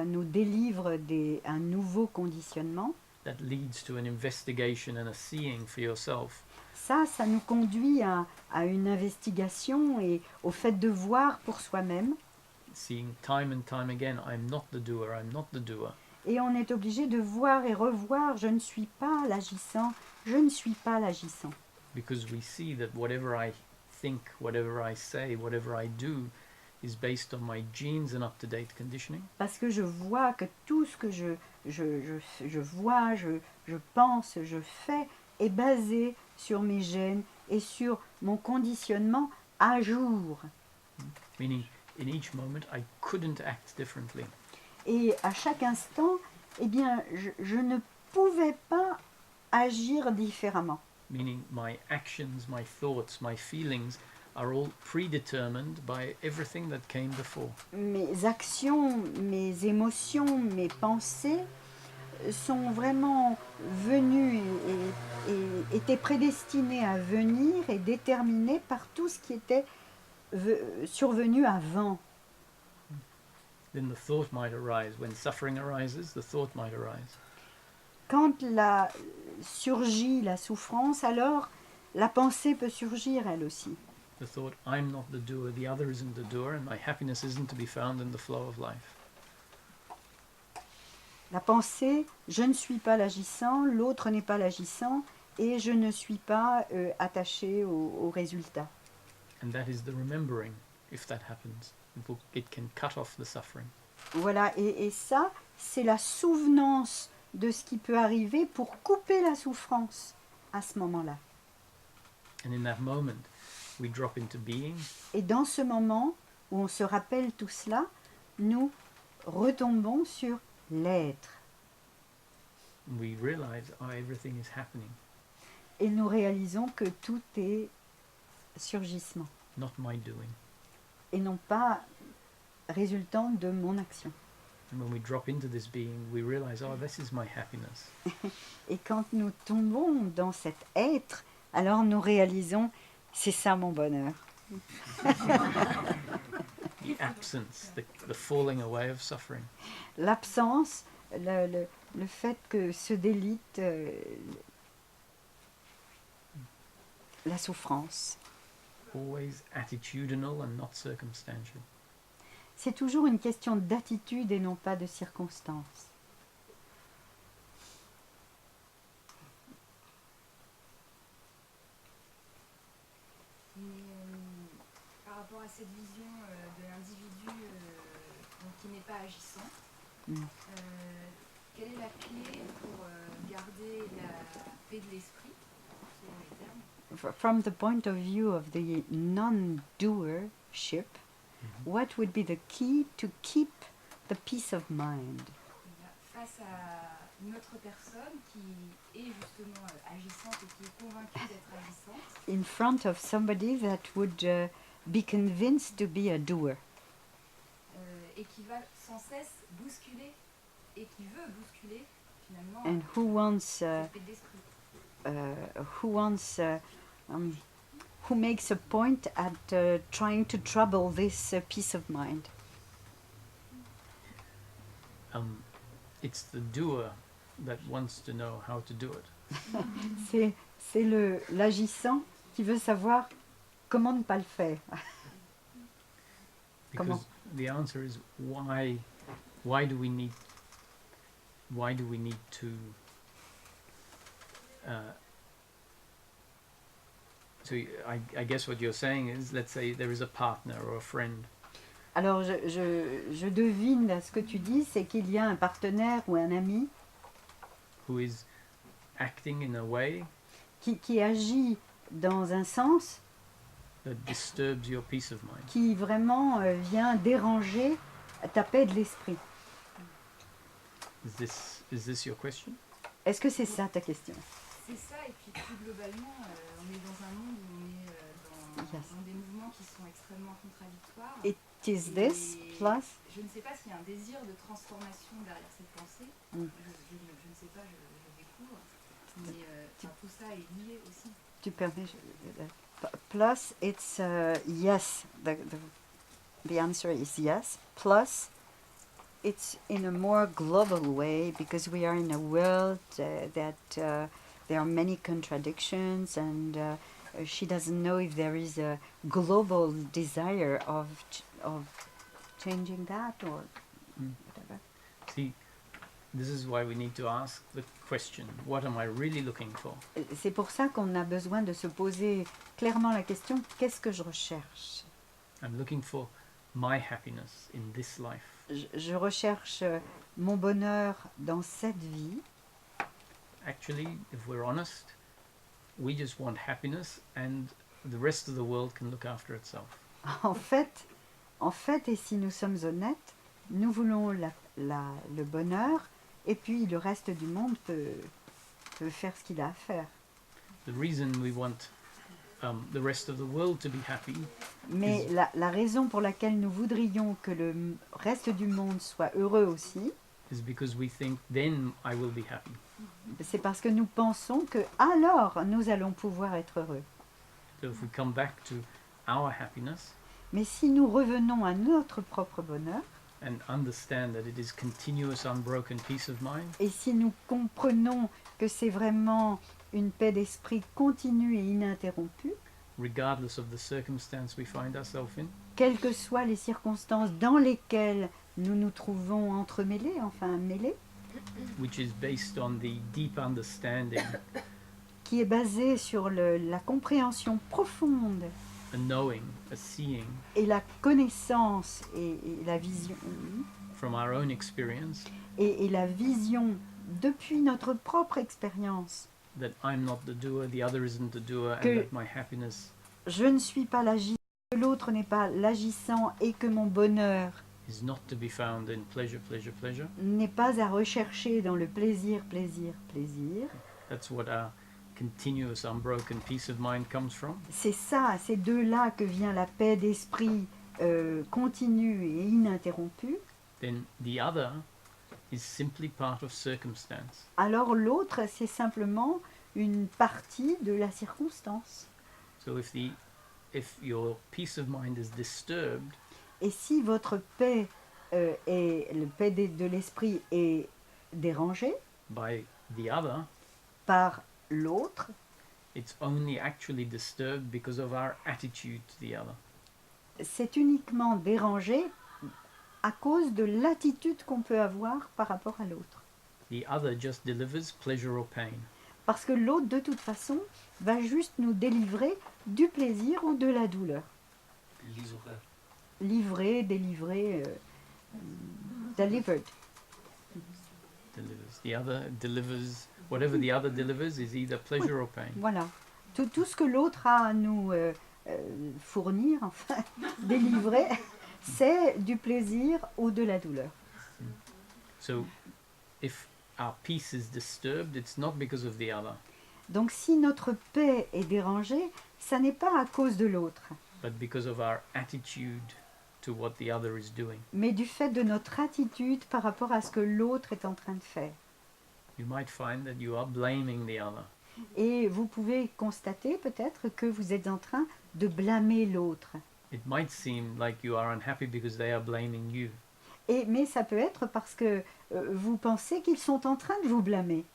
un nouveau conditionnement, that leads to an investigation and a seeing for yourself, ça nous conduit à une investigation et au fait de voir pour soi-même. seeing time and time again, I'm not the doer, I'm not the doer. Et on est obligé de voir et revoir, je ne suis pas l'agissant, je ne suis pas l'agissant. Because we see that whatever I think, whatever I say, whatever I do is based on my genes and up-to-date conditioning. Parce que je vois que tout ce que je vois, je pense, je fais est basé sur mes gènes et sur mon conditionnement à jour. Meaning, in each moment, I couldn't act differently. Et à chaque instant, eh bien, je ne pouvais pas agir différemment. Meaning, my actions, my thoughts, my feelings are all predetermined by everything that came before. Mes actions, mes émotions, mes pensées sont vraiment venues et étaient prédestinées à venir et déterminées par tout ce qui était survenu avant. Then the thought might arise. When suffering arises, the thought might arise. quand surgit la souffrance, alors la pensée peut surgir elle aussi. The thought, I'm not the doer, the other isn't the doer, and my happiness isn't to be found in the flow of life. La pensée, je ne suis pas l'agissant, l'autre n'est pas l'agissant, et je ne suis pas attaché au résultat. And that is the remembering, if that happens. It can cut off the suffering. Voilà, et ça, c'est la souvenance de ce qui peut arriver pour couper la souffrance à ce moment-là. And in that moment, we drop into being, Et dans ce moment où on se rappelle tout cela, nous retombons sur l'être. we realize, oh, everything is happening, Et nous réalisons que tout est surgissement not my doing. et non pas résultant de mon action. And when we drop into this being, we realize, oh, this is my happiness. Et quand nous tombons dans cet être, alors nous réalisons, c'est ça mon bonheur. The absence, the falling away of suffering. L'absence, le fait que se délite la souffrance. Always attitudinal and not circumstantial. C'est toujours une question d'attitude et non pas de circonstance. Par rapport à cette vision de l'individu donc qui n'est pas agissant, Mm. quelle est la clé pour garder la paix de l'esprit, selon les termes? From the point of view of the non-doership, what would be the key to keep the peace of mind? Face à une autre personne qui est justement agissante et qui est convaincue d'être agissante, In front of somebody that would be convinced to be a doer et qui va sans cesse bousculer et qui veut bousculer finalement and who wants cette paix d'esprit. who makes a point at trying to trouble this peace of mind. It's the doer that wants to know how to do it. C'est l'agissant qui veut savoir comment ne pas le faire. Comment? Because the answer is why do we need to so I guess what you're saying is, let's say there is a partner or a friend Alors je devine à ce que tu dis, c'est qu'il y a un partenaire ou un ami who is acting in a way qui agit dans un sens that disturbs your peace of mind. qui vraiment vient déranger ta paix de l'esprit. Is this your question? Est-ce que c'est ça ta question? C'est ça, et puis plus globalement, on est dans un monde où on est dans des mouvements qui sont extrêmement contradictoires. It is this Et plus je ne sais pas s'il y a un désir de transformation derrière cette pensée. Mm. Je ne sais pas, je découvre. Mais tout ça est lié aussi. tu permets plus it's yes, the answer is yes, plus it's in a more global way because we are in a world that there are many contradictions and she doesn't know if there is a global desire of changing that or whatever. See, this is why we need to ask the question, what am I really looking for? C'est pour ça qu'on a besoin de se poser clairement la question, qu'est-ce que je recherche? I'm looking for my happiness in this life. Je recherche mon bonheur dans cette vie. Actually, if we're honest, we just want happiness and the rest of the world can look after itself. En fait, et si nous sommes honnêtes, nous voulons le bonheur et puis le reste du monde peut faire ce qu'il a à faire. The reason we want the rest of the world to be happy Mais la raison pour laquelle nous voudrions que le reste du monde soit heureux aussi, is because we think then I will be happy. c'est parce que nous pensons que alors nous allons pouvoir être heureux. So if we come back to our happiness Mais si nous revenons à notre propre bonheur, and understand that it is continuous, unbroken peace of mind, Et si nous comprenons que c'est vraiment une paix d'esprit continue et ininterrompue, regardless of the circumstance we find ourselves in, quelles que soient les circonstances dans lesquelles nous nous trouvons entremêlés, enfin mêlés, which is based on the deep understanding, qui est basée sur la compréhension profonde a knowing, a seeing et la connaissance et la vision, from our own experience et la vision depuis notre propre expérience. that I'm not the doer, the other isn't the doer, Que- and that my happiness Je ne suis pas l'agissant, que l'autre n'est pas l'agissant et que mon bonheur is not to be found in pleasure, pleasure, pleasure. n'est pas à rechercher dans le plaisir, plaisir, plaisir. That's what our continuous, unbroken peace of mind comes from. C'est ça, c'est de là que vient la paix d'esprit continue et ininterrompue. Then the other is simply part of circumstance. Alors l'autre, c'est simplement une partie de la circonstance. So if your peace of mind is disturbed, Et si votre paix, le paix de l'esprit est dérangée by the other, par l'autre, it's only actually disturbed because of our attitude to the other. c'est uniquement dérangé à cause de l'attitude qu'on peut avoir par rapport à l'autre. The other just delivers pleasure or pain. Parce que l'autre, de toute façon, va juste nous délivrer du plaisir ou de la douleur. Livrer, délivrer, delivered. Delivers. The other delivers, whatever the other delivers is either pleasure or pain. Voilà. Tout ce que l'autre a à nous fournir, enfin, délivrer, c'est du plaisir ou de la douleur. So if our peace is disturbed, it's not because of the other, Donc si notre paix est dérangée, ça n'est pas à cause de l'autre, but because of our attitude to what the other is doing. mais du fait de notre attitude par rapport à ce que l'autre est en train de faire. You might find that you are blaming the other. Et vous pouvez constater peut-être que vous êtes en train de blâmer l'autre. It might seem like you are unhappy because they are blaming you. Mais ça peut être parce que vous pensez qu'ils sont en train de vous blâmer.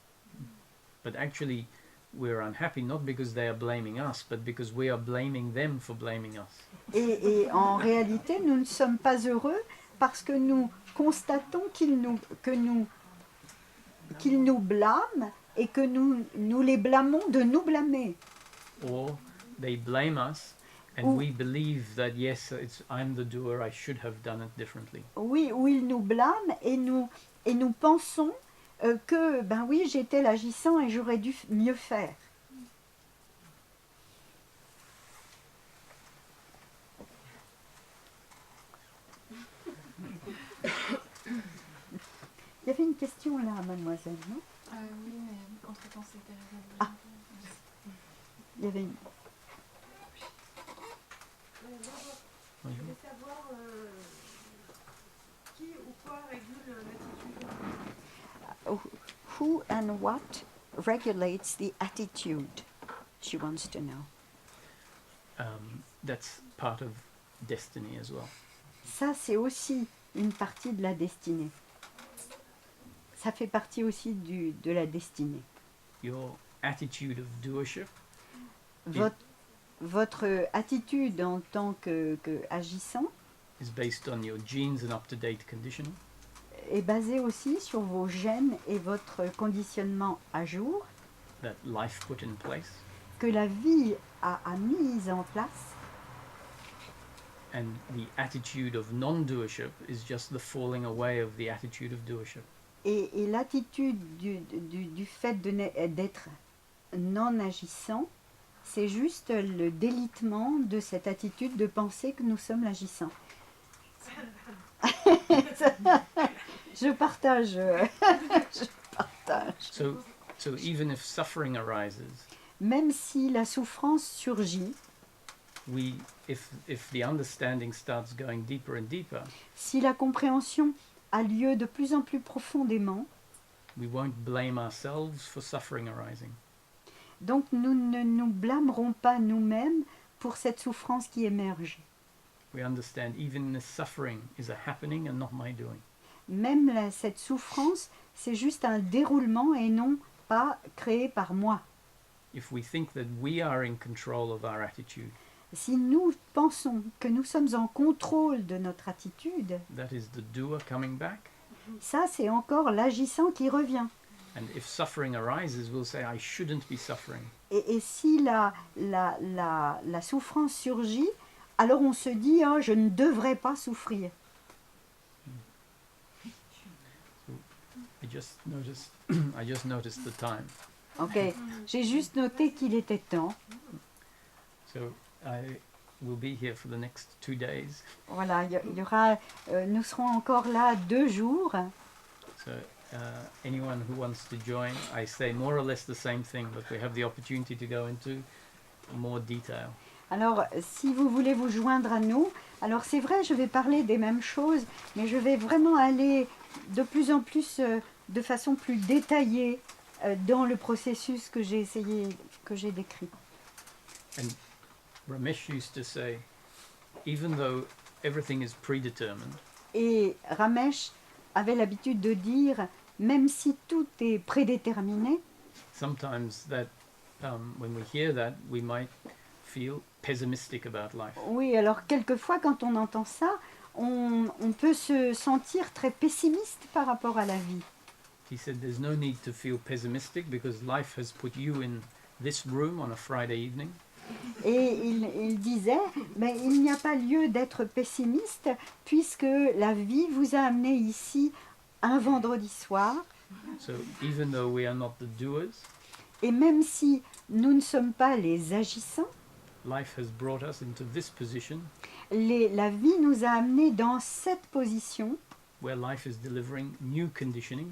But actually, we're unhappy not because they are blaming us, but because we are blaming them for blaming us. Et en réalité, nous ne sommes pas heureux parce que nous constatons qu'ils nous blâment et que nous les blâmons de nous blâmer. Or they blame us and Ou- we believe that yes, I'm the doer, I should have done it differently. Oui, ou ils nous blâment et nous pensons que, ben oui, j'étais l'agissant et j'aurais dû mieux faire. Il y avait une question là, mademoiselle, non? Oui, mais entre-temps, c'était résolu. Ah. Il y avait une... Oui. Je voulais savoir qui ou quoi régule l'attitude. Who and what regulates the attitude? She wants to know. That's part of destiny as well. Ça, c'est aussi une partie de la destinée. Ça fait partie aussi de la destinée. Your attitude of doership Votre attitude en tant que agissant is based on your genes and up-to-date conditioning. est basée aussi sur vos gènes et votre conditionnement à jour That life put in place, que la vie a mis en place. and the attitude of non-doership is just the falling away of the attitude of doership. Et l'attitude du fait d'être non agissant, c'est juste le délitement de cette attitude de penser que nous sommes l'agissant. Je partage. Je partage. So even if suffering arises, Même si la souffrance surgit, if the understanding starts going deeper and deeper, si la compréhension a lieu de plus en plus profondément, we won't blame ourselves for suffering arising. donc nous ne nous blâmerons pas nous-mêmes pour cette souffrance qui émerge. we understand even this suffering is a happening and not my doing. Même cette souffrance, c'est juste un déroulement et non pas créé par moi. If we think that we are in control of our attitude, Si nous pensons que nous sommes en contrôle de notre attitude, that is the doer coming back. ça c'est encore l'agissant qui revient. And if suffering arises, we'll say, I shouldn't be suffering. Et si la souffrance surgit, alors on se dit oh, je ne devrais pas souffrir. I just noticed, I just noticed the time. Ok, j'ai juste noté qu'il était temps. So I will be here for the next 2 days. Voilà, il y aura, nous serons encore là 2 jours. So anyone who wants to join, I say more or less the same thing, but we have the opportunity to go into more detail. Alors, si vous voulez vous joindre à nous, alors c'est vrai, je vais parler des mêmes choses, mais je vais vraiment aller de plus en plus, de façon plus détaillée dans le processus que j'ai décrit. And Ramesh used to say, even though everything is predetermined, Et Ramesh avait l'habitude de dire, même si tout est prédéterminé, sometimes that when we hear that, we might feel pessimistic about life. oui, alors quelquefois quand on entend ça, on peut se sentir très pessimiste par rapport à la vie. He said there's no need to feel pessimistic because life has put you in this room on a Friday evening. Et il disait, mais il n'y a pas lieu d'être pessimiste puisque la vie vous a amené ici un vendredi soir. So even though we are not the doers, Et même si nous ne sommes pas les agissants, life has brought us into this position la vie nous a amenés dans cette position where life is delivering new conditioning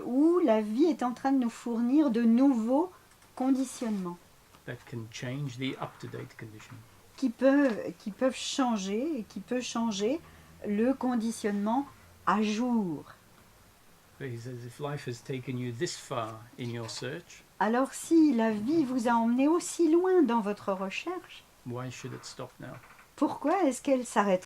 où la vie est en train de nous fournir de nouveaux conditionnements that can change the up-to-date condition. qui peuvent changer et qui peuvent changer le conditionnement à jour. So he says if life has taken you this far in your search, Alors si la vie vous a emmené aussi loin dans votre recherche, why should it stop now? pourquoi est-ce qu'elle s'arrête